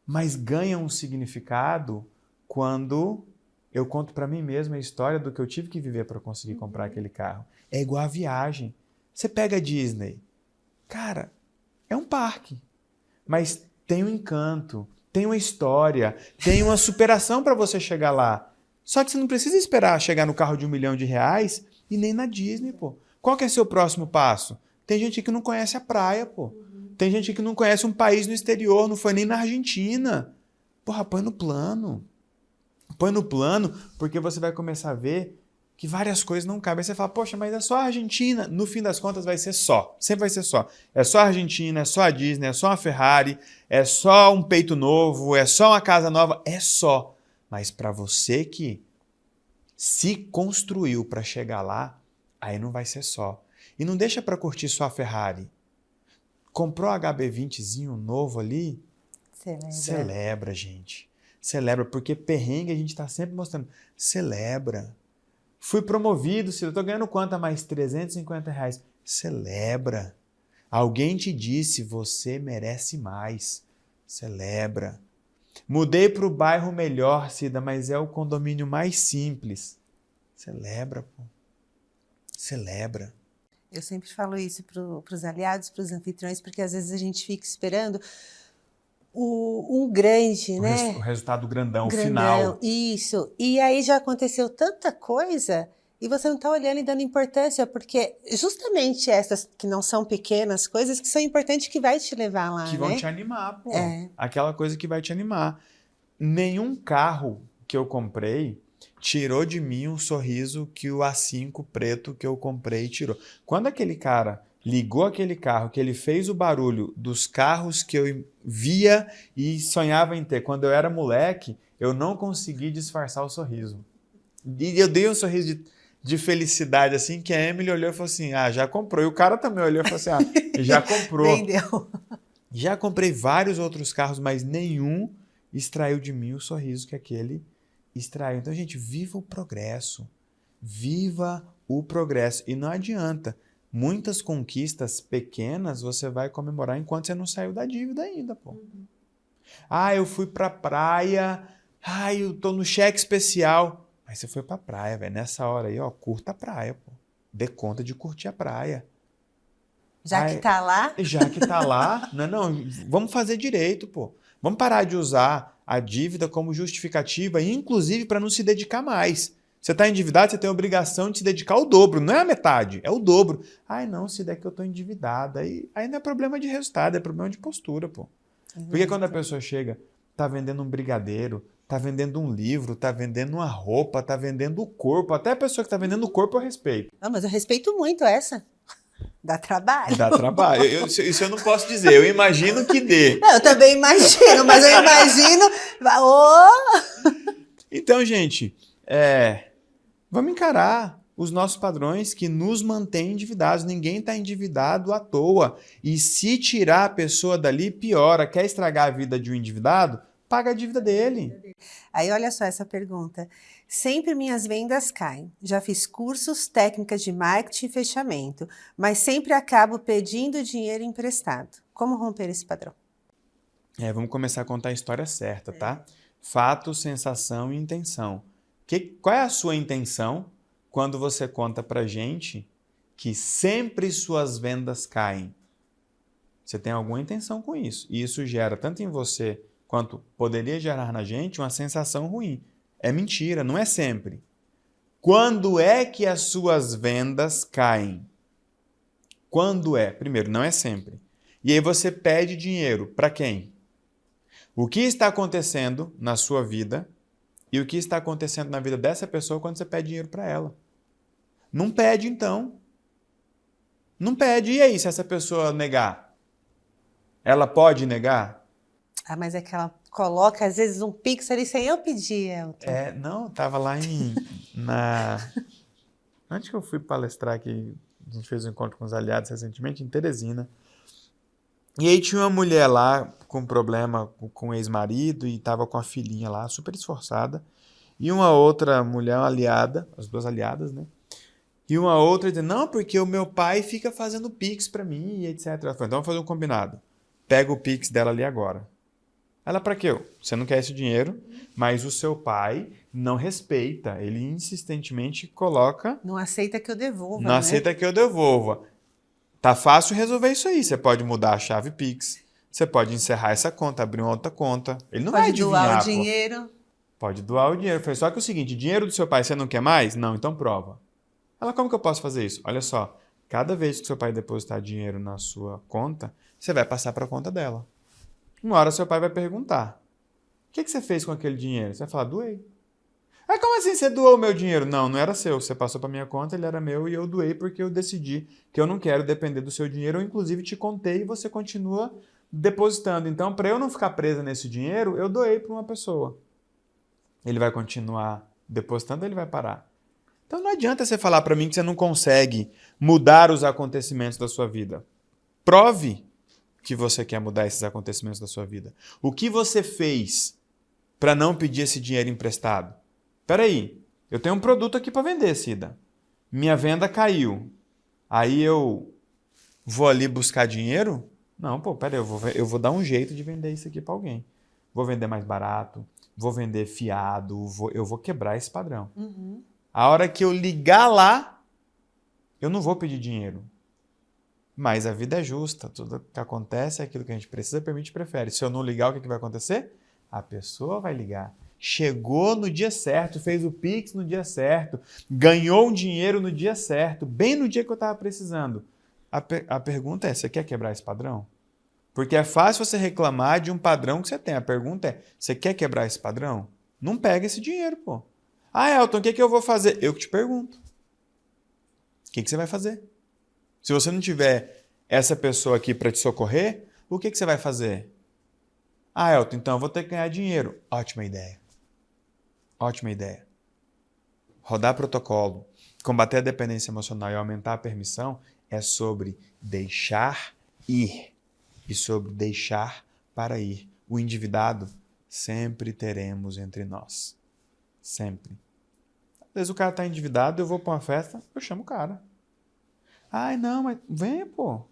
Mas ganha um significado quando eu conto pra mim mesmo a história do que eu tive que viver pra conseguir comprar aquele carro. É igual a viagem. Você pega a Disney. Cara, é um parque. Mas tem um encanto, tem uma história, tem uma superação para você chegar lá. Só que você não precisa esperar chegar no carro de R$1 milhão e nem na Disney, pô. Qual que é seu próximo passo? Tem gente que não conhece a praia, pô. Tem gente que não conhece um país no exterior, não foi nem na Argentina. Porra, põe no plano. Põe no plano, porque você vai começar a ver que várias coisas não cabem. Aí você fala, poxa, mas é só a Argentina. No fim das contas vai ser só. Sempre vai ser só. É só a Argentina, é só a Disney, é só uma Ferrari, é só um peito novo, é só uma casa nova. É só. Mas para você que se construiu para chegar lá, aí não vai ser só. E não deixa para curtir só a Ferrari. Comprou HB20zinho novo ali? Celebra, gente. Celebra, porque perrengue a gente está sempre mostrando. Celebra. Fui promovido, eu estou ganhando quanto a mais? R$350. Celebra. Alguém te disse, você merece mais. Celebra. Mudei para o bairro melhor, Cida, mas é o condomínio mais simples. Celebra, pô. Celebra. Eu sempre falo isso para os aliados, para os anfitriões, porque às vezes a gente fica esperando um grande, né? O resultado grandão, o final. Isso. E aí já aconteceu tanta coisa e você não está olhando e dando importância, porque justamente essas que não são pequenas coisas que são importantes que vai te levar lá, que vão te animar, pô. Aquela coisa que vai te animar. Nenhum carro que eu comprei tirou de mim um sorriso que o A5 preto que eu comprei tirou. Quando aquele cara ligou aquele carro, que ele fez o barulho dos carros que eu via e sonhava em ter. Quando eu era moleque, eu não consegui disfarçar o sorriso. E eu dei um sorriso de felicidade, assim, que a Emily olhou e falou assim, já comprou. E o cara também olhou e falou assim, já comprou. Vendeu. Já comprei vários outros carros, mas nenhum extraiu de mim o sorriso que aquele extraiu. Então, gente, viva o progresso. Viva o progresso. E não adianta. Muitas conquistas pequenas você vai comemorar enquanto você não saiu da dívida ainda, pô. Eu fui pra praia, eu tô no cheque especial. Mas você foi pra praia, velho. Nessa hora aí, ó, curta a praia, pô. Dê conta de curtir a praia. Já que tá lá? Já que tá lá, não, vamos fazer direito, pô. Vamos parar de usar a dívida como justificativa, inclusive para não se dedicar mais. Você está endividado, você tem a obrigação de se dedicar ao dobro, não é a metade, é o dobro. Não, se der que eu estou endividado, aí não é problema de resultado, é problema de postura, pô. Porque quando a pessoa chega, tá vendendo um brigadeiro, tá vendendo um livro, tá vendendo uma roupa, tá vendendo o corpo, até a pessoa que tá vendendo o corpo eu respeito. Não, mas eu respeito muito essa. Dá trabalho. Dá trabalho. Isso eu não posso dizer, eu imagino que dê. Eu também imagino, mas eu imagino... Então, gente, vamos encarar os nossos padrões que nos mantêm endividados. Ninguém está endividado à toa. E se tirar a pessoa dali, piora. Quer estragar a vida de um endividado? Paga a dívida dele. Aí olha só essa pergunta. Sempre minhas vendas caem. Já fiz cursos, técnicas de marketing e fechamento, mas sempre acabo pedindo dinheiro emprestado. Como romper esse padrão? Vamos começar a contar a história certa, tá? Fato, sensação e intenção. Qual é a sua intenção quando você conta pra gente que sempre suas vendas caem? Você tem alguma intenção com isso. E isso gera tanto em você quanto poderia gerar na gente uma sensação ruim. É mentira, não é sempre. Quando é que as suas vendas caem? Quando é? Primeiro, não é sempre. E aí você pede dinheiro para quem? O que está acontecendo na sua vida e o que está acontecendo na vida dessa pessoa quando você pede dinheiro para ela? Não pede, então. Não pede. E aí, se essa pessoa negar? Ela pode negar? Ah, mas é que ela coloca, às vezes, um pix ali sem eu pedir, Elton. Não, tava lá Antes que eu fui palestrar aqui, a gente fez um encontro com os aliados recentemente, em Teresina. E aí tinha uma mulher lá com problema com o ex-marido e tava com a filhinha lá, super esforçada. E uma outra mulher, uma aliada, as duas aliadas, né? E uma outra dizendo, não, porque o meu pai fica fazendo pix pra mim e etc. Ela falou, então vamos fazer um combinado. Pega o pix dela ali agora. Ela, pra quê? Você não quer esse dinheiro, mas o seu pai não respeita. Ele insistentemente coloca... Não aceita que eu devolva, Não aceita que eu devolva. Tá fácil resolver isso aí. Você pode mudar a chave Pix. Você pode encerrar essa conta, abrir uma outra conta. Ele não vai adivinhar. Pode doar o dinheiro. Pode doar o dinheiro. Foi só que é o seguinte, dinheiro do seu pai você não quer mais? Não, então prova. Ela, como que eu posso fazer isso? Olha só, cada vez que seu pai depositar dinheiro na sua conta, você vai passar para a conta dela. Uma hora seu pai vai perguntar, o que você fez com aquele dinheiro? Você vai falar, doei. Ah, como assim você doou o meu dinheiro? Não, não era seu. Você passou para minha conta, ele era meu e eu doei porque eu decidi que eu não quero depender do seu dinheiro. Eu, inclusive, te contei e você continua depositando. Então, para eu não ficar presa nesse dinheiro, eu doei para uma pessoa. Ele vai continuar depositando ou ele vai parar? Então, não adianta você falar para mim que você não consegue mudar os acontecimentos da sua vida. Prove que você quer mudar esses acontecimentos da sua vida. O que você fez para não pedir esse dinheiro emprestado? Peraí, eu tenho um produto aqui para vender, Cida. Minha venda caiu. Aí eu vou ali buscar dinheiro? Não, peraí, eu vou dar um jeito de vender isso aqui para alguém. Vou vender mais barato, vou vender fiado, eu vou quebrar esse padrão. Uhum. A hora que eu ligar lá, eu não vou pedir dinheiro. Mas a vida é justa. Tudo que acontece é aquilo que a gente precisa, permite e prefere. Se eu não ligar, o que vai acontecer? A pessoa vai ligar. Chegou no dia certo, fez o Pix no dia certo, ganhou um dinheiro no dia certo, bem no dia que eu estava precisando. A pergunta é, você quer quebrar esse padrão? Porque é fácil você reclamar de um padrão que você tem. A pergunta é, você quer quebrar esse padrão? Não pega esse dinheiro, pô. Ah, Elton, o que eu vou fazer? Eu que te pergunto. O que você vai fazer? Se você não tiver essa pessoa aqui para te socorrer, o que você vai fazer? Ah, Elton, então eu vou ter que ganhar dinheiro. Ótima ideia. Ótima ideia. Rodar protocolo, combater a dependência emocional e aumentar a permissão é sobre deixar ir e sobre deixar para ir. O endividado sempre teremos entre nós. Sempre. Às vezes o cara está endividado, eu vou para uma festa, eu chamo o cara. Ai, não, mas venha, pô.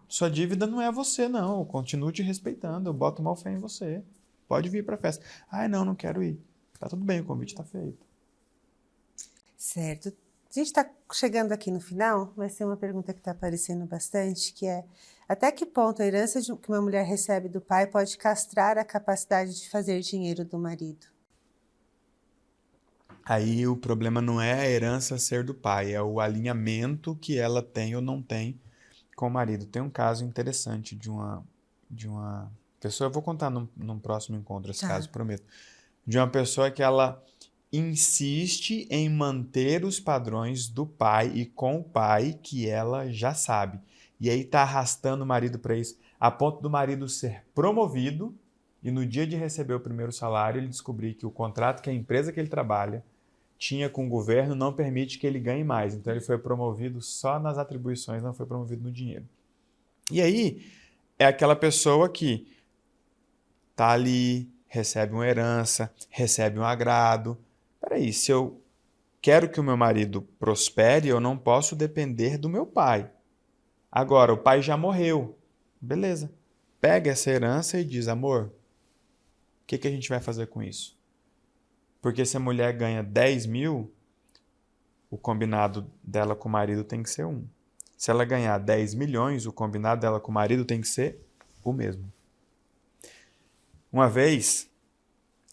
Sua dívida não é você, não. Eu continuo te respeitando, eu boto mal fé em você. Pode vir para a festa. Ai, não quero ir. Tá tudo bem, o convite está feito. Certo. A gente está chegando aqui no final, vai ser uma pergunta que está aparecendo bastante, que é até que ponto a herança que uma mulher recebe do pai pode castrar a capacidade de fazer dinheiro do marido? Aí o problema não é a herança ser do pai, é o alinhamento que ela tem ou não tem com o marido. Tem um caso interessante de uma pessoa, eu vou contar num próximo encontro esse caso, prometo. De uma pessoa que ela insiste em manter os padrões do pai e com o pai que ela já sabe. E aí tá arrastando o marido para isso, a ponto do marido ser promovido e no dia de receber o primeiro salário ele descobrir que o contrato que a empresa que ele trabalha tinha com o governo não permite que ele ganhe mais. Então ele foi promovido só nas atribuições, não foi promovido no dinheiro. E aí é aquela pessoa que tá ali, recebe uma herança, recebe um agrado, peraí, se eu quero que o meu marido prospere, eu não posso depender do meu pai. Agora, o pai já morreu. Beleza. Pega essa herança e diz, amor, o que a gente vai fazer com isso? Porque se a mulher ganha 10 mil, o combinado dela com o marido tem que ser 1. Se ela ganhar 10 milhões, o combinado dela com o marido tem que ser o mesmo. Uma vez,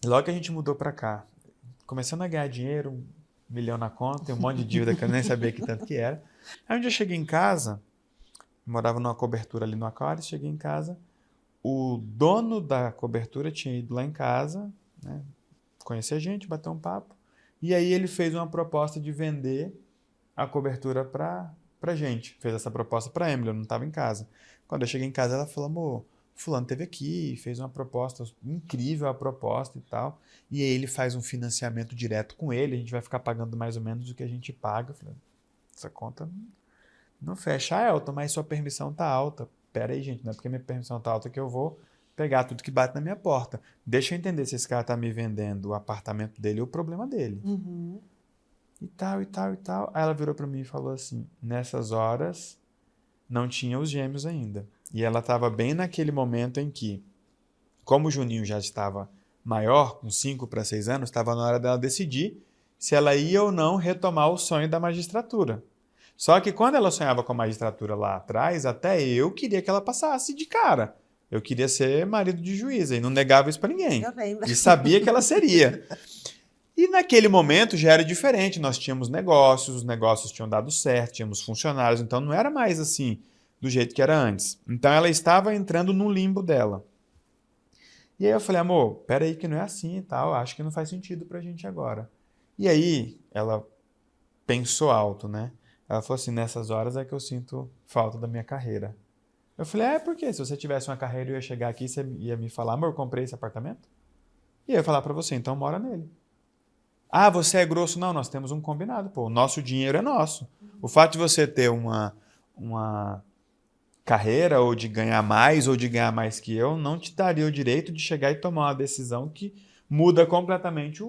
logo que a gente mudou para cá, começando a ganhar dinheiro, 1 milhão na conta, e um monte de dívida que eu nem sabia que tanto que era. Aí um dia eu cheguei em casa, morava numa cobertura ali no Aquário, cheguei em casa, o dono da cobertura tinha ido lá em casa, né, conhecer a gente, bater um papo, e aí ele fez uma proposta de vender a cobertura pra gente. Fez essa proposta pra Emily, eu não estava em casa. Quando eu cheguei em casa, ela falou, amor, fulano teve aqui, fez uma proposta, incrível a proposta e tal, e aí ele faz um financiamento direto com ele, a gente vai ficar pagando mais ou menos o que a gente paga. Eu falei, essa conta não fecha. Ah, Elton, mas sua permissão tá alta. Pera aí, gente, não é porque minha permissão tá alta que eu vou pegar tudo que bate na minha porta. Deixa eu entender se esse cara tá me vendendo o apartamento dele ou o problema dele. Uhum. E tal, e tal, e tal. Aí ela virou pra mim e falou assim, nessas horas não tinha os gêmeos ainda. E ela estava bem naquele momento em que, como o Juninho já estava maior, com 5 para 6 anos, estava na hora dela decidir se ela ia ou não retomar o sonho da magistratura. Só que quando ela sonhava com a magistratura lá atrás, até eu queria que ela passasse de cara. Eu queria ser marido de juíza e não negava isso para ninguém. Eu lembro. E sabia que ela seria. E naquele momento já era diferente. Nós tínhamos negócios, os negócios tinham dado certo, tínhamos funcionários, então não era mais assim do jeito que era antes. Então ela estava entrando no limbo dela. E aí eu falei, amor, peraí que não é assim e tal, acho que não faz sentido pra gente agora. E aí ela pensou alto, né? Ela falou assim, nessas horas é que eu sinto falta da minha carreira. Eu falei, por quê? Se você tivesse uma carreira, eu ia chegar aqui e você ia me falar, amor, eu comprei esse apartamento? E eu ia falar pra você, então mora nele. Ah, você é grosso? Não, nós temos um combinado, pô. O nosso dinheiro é nosso. O fato de você ter uma carreira ou de ganhar mais que eu não te daria o direito de chegar e tomar uma decisão que muda completamente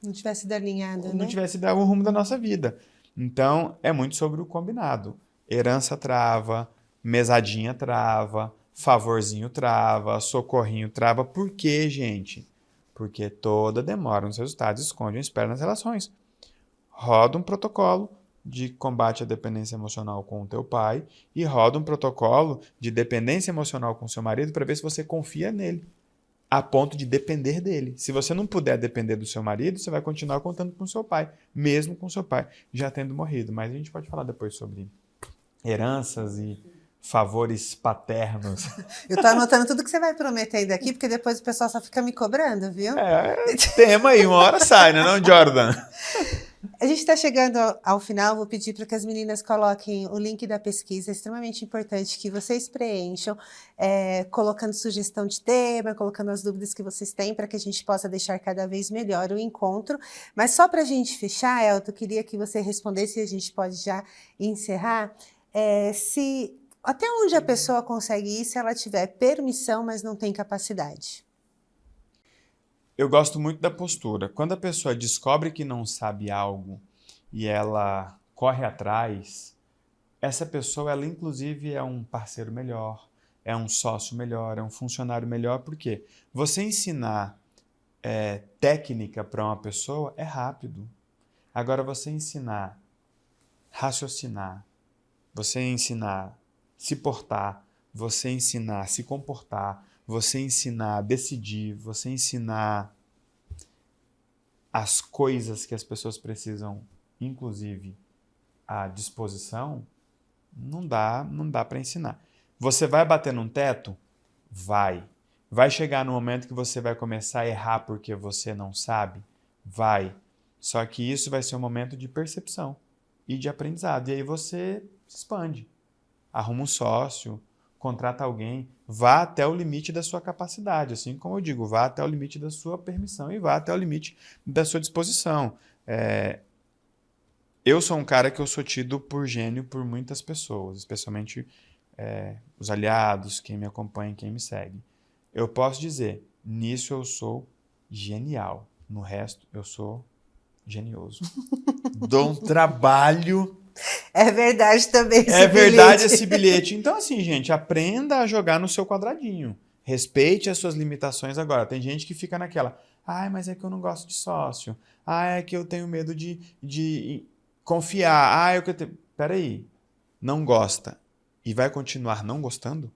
não tivesse sido alinhado, não tivesse dado o rumo da nossa vida. Então, é muito sobre o combinado. Herança trava, mesadinha trava, favorzinho trava, socorrinho trava. Por quê, gente? Porque toda demora nos resultados esconde uma espera nas relações. Roda um protocolo de combate à dependência emocional com o teu pai e roda um protocolo de dependência emocional com o seu marido para ver se você confia nele, a ponto de depender dele. Se você não puder depender do seu marido, você vai continuar contando com o seu pai, mesmo com o seu pai já tendo morrido. Mas a gente pode falar depois sobre heranças e favores paternos. Eu tô anotando tudo que você vai prometendo aqui, porque depois o pessoal só fica me cobrando, viu? Tema aí, uma hora sai, né, não, Jordan? A gente está chegando ao final, vou pedir para que as meninas coloquem o link da pesquisa, é extremamente importante que vocês preencham, colocando sugestão de tema, colocando as dúvidas que vocês têm, para que a gente possa deixar cada vez melhor o encontro. Mas só para a gente fechar, Elton, eu queria que você respondesse, e a gente pode já encerrar, até onde a pessoa consegue ir se ela tiver permissão, mas não tem capacidade? Eu gosto muito da postura. Quando a pessoa descobre que não sabe algo e ela corre atrás, essa pessoa, ela inclusive é um parceiro melhor, é um sócio melhor, é um funcionário melhor. Por quê? Você ensinar técnica para uma pessoa é rápido. Agora, você ensinar raciocinar, você ensinar se portar, você ensinar se comportar, você ensinar a decidir, você ensinar as coisas que as pessoas precisam, inclusive à disposição, não dá para ensinar. Você vai bater num teto? Vai. Vai chegar no momento que você vai começar a errar porque você não sabe? Vai. Só que isso vai ser um momento de percepção e de aprendizado. E aí você se expande. Arruma um sócio, contrata alguém, vá até o limite da sua capacidade, assim como eu digo, vá até o limite da sua permissão e vá até o limite da sua disposição. Eu sou um cara que eu sou tido por gênio por muitas pessoas, especialmente os aliados, quem me acompanha, quem me segue. Eu posso dizer, nisso eu sou genial, no resto eu sou genioso. Dou um trabalho. É verdade também esse bilhete. É verdade esse bilhete. Então, assim, gente, aprenda a jogar no seu quadradinho. Respeite as suas limitações agora. Tem gente que fica naquela, mas é que eu não gosto de sócio. É que eu tenho medo de confiar. Peraí, não gosta e vai continuar não gostando?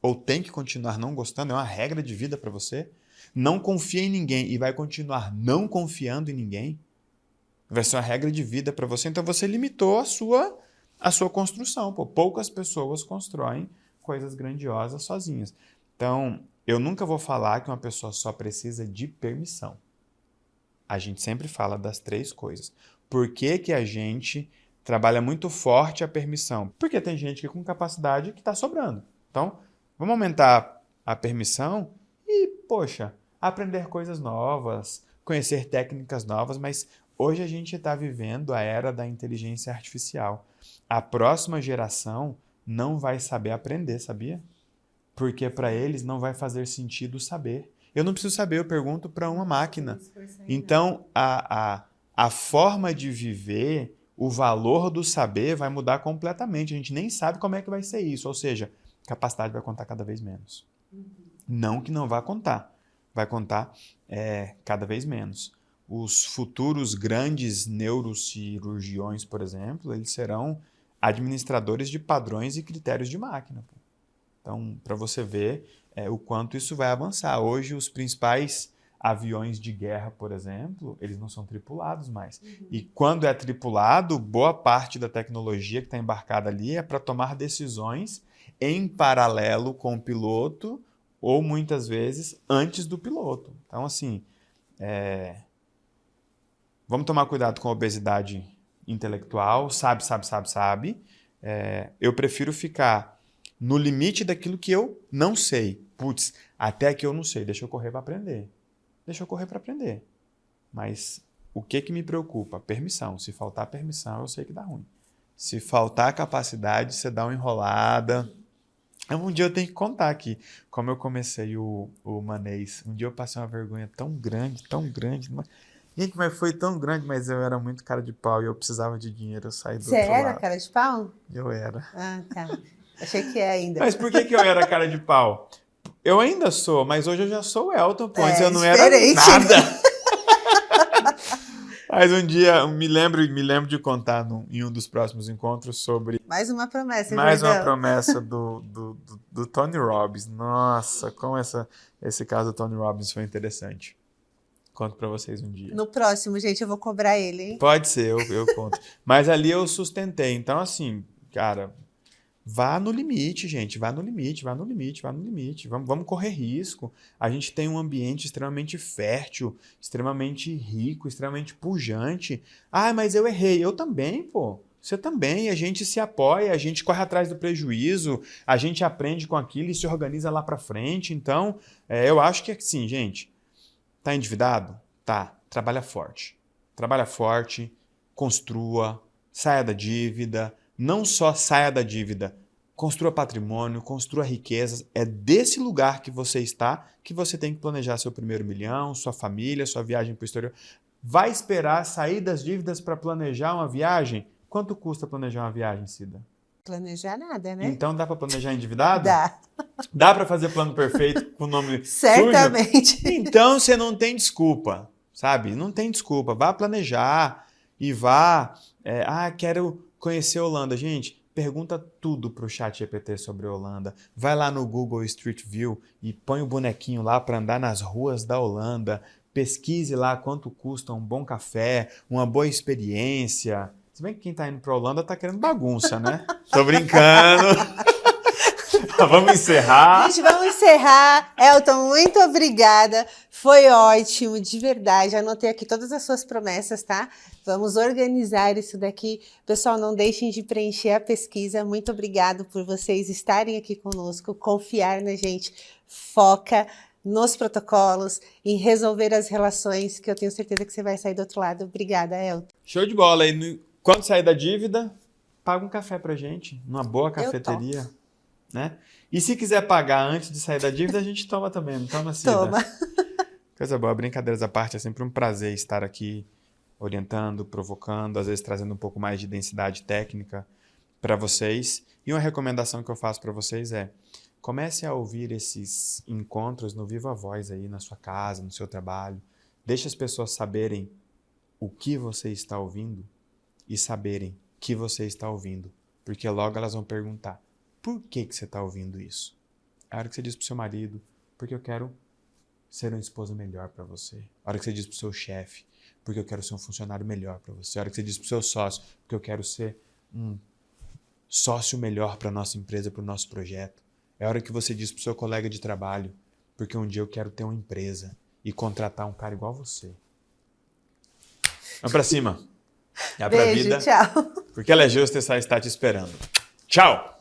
Ou tem que continuar não gostando? É uma regra de vida para você? Não confia em ninguém e vai continuar não confiando em ninguém? Vai ser uma regra de vida para você. Então você limitou a sua construção. Poucas pessoas constroem coisas grandiosas sozinhas. Então, eu nunca vou falar que uma pessoa só precisa de permissão. A gente sempre fala das 3 coisas. Por que que a gente trabalha muito forte a permissão? Porque tem gente que com capacidade que está sobrando. Então, vamos aumentar a permissão e, aprender coisas novas, conhecer técnicas novas, mas hoje a gente está vivendo a era da inteligência artificial. A próxima geração não vai saber aprender, sabia? Porque para eles não vai fazer sentido saber. Eu não preciso saber, eu pergunto para uma máquina. Então, a forma de viver, o valor do saber vai mudar completamente. A gente nem sabe como é que vai ser isso. Ou seja, capacidade vai contar cada vez menos. Não que não vá contar. Vai contar cada vez menos. Os futuros grandes neurocirurgiões, por exemplo, eles serão administradores de padrões e critérios de máquina. Então, para você ver o quanto isso vai avançar. Hoje, os principais aviões de guerra, por exemplo, eles não são tripulados mais. E quando é tripulado, boa parte da tecnologia que está embarcada ali é para tomar decisões em paralelo com o piloto ou, muitas vezes, antes do piloto. Então, assim, vamos tomar cuidado com a obesidade intelectual. Sabe. Eu prefiro ficar no limite daquilo que eu não sei. Até que eu não sei. Deixa eu correr para aprender. Mas o que me preocupa? Permissão. Se faltar permissão, eu sei que dá ruim. Se faltar capacidade, você dá uma enrolada. Um dia eu tenho que contar aqui como eu comecei o Manês. Um dia eu passei uma vergonha tão grande. Gente, mas foi tão grande, mas eu era muito cara de pau e eu precisava de dinheiro. Eu saí do outro lado. Você era cara de pau? Eu era. Tá. Achei que é ainda. Mas por que eu era cara de pau? Eu ainda sou, mas hoje eu já sou o Elton, antes eu não diferente. Era nada. Mas um dia, me lembro de contar em um dos próximos encontros sobre... Mais uma promessa. Uma promessa do Tony Robbins. Nossa, como esse caso do Tony Robbins foi interessante. Conto pra vocês um dia. No próximo, gente, eu vou cobrar ele, hein? Pode ser, eu conto. Mas ali eu sustentei. Então, assim, cara... Vá no limite, gente. Vá no limite. Vamos correr risco. A gente tem um ambiente extremamente fértil, extremamente rico, extremamente pujante. Mas eu errei. Eu também, pô. Você também. A gente se apoia, a gente corre atrás do prejuízo, a gente aprende com aquilo e se organiza lá para frente. Então, eu acho que assim, gente, tá endividado? Tá. Trabalha forte, construa, saia da dívida. Não só saia da dívida, construa patrimônio, construa riquezas. É desse lugar que você está que você tem que planejar seu primeiro milhão, sua família, sua viagem para o exterior. Vai esperar sair das dívidas para planejar uma viagem? Quanto custa planejar uma viagem, Cida? Planejar nada, né? Então dá para planejar endividado? Dá. Dá para fazer plano perfeito com o nome certamente. Sujo? Então você não tem desculpa, sabe? Não tem desculpa. Vá planejar e vá... quero... conhecer a Holanda. Gente, pergunta tudo pro ChatGPT sobre a Holanda. Vai lá no Google Street View e põe o bonequinho lá para andar nas ruas da Holanda. Pesquise lá quanto custa um bom café, uma boa experiência. Se bem que quem tá indo pra Holanda tá querendo bagunça, né? Tô brincando. Vamos encerrar. Gente, vamos encerrar. Elton, muito obrigada. Foi ótimo, de verdade. Anotei aqui todas as suas promessas, tá? Vamos organizar isso daqui. Pessoal, não deixem de preencher a pesquisa. Muito obrigado por vocês estarem aqui conosco, confiar na gente. Foca nos protocolos, em resolver as relações, que eu tenho certeza que você vai sair do outro lado. Obrigada, Elton. Show de bola. E quando sair da dívida, paga um café pra gente, numa boa cafeteria. Né? E se quiser pagar antes de sair da dívida, a gente toma também, não toma, Cida? Toma. Coisa boa, brincadeiras à parte, é sempre um prazer estar aqui orientando, provocando, às vezes trazendo um pouco mais de densidade técnica para vocês. E uma recomendação que eu faço para vocês é: comece a ouvir esses encontros no Viva Voz aí na sua casa, no seu trabalho. Deixe as pessoas saberem o que você está ouvindo e saberem que você está ouvindo. Porque logo elas vão perguntar: por que você está ouvindo isso? A hora que você diz para o seu marido: porque eu quero ser uma esposa melhor para você. A hora que você diz para o seu chefe: porque eu quero ser um funcionário melhor para você. A hora que você diz para o seu sócio: porque eu quero ser um sócio melhor para a nossa empresa, para o nosso projeto. É a hora que você diz para o seu colega de trabalho: porque um dia eu quero ter uma empresa e contratar um cara igual você. Vamos para cima. É pra Beijo, vida. tchau. Porque ela é justa e só está te esperando. Tchau!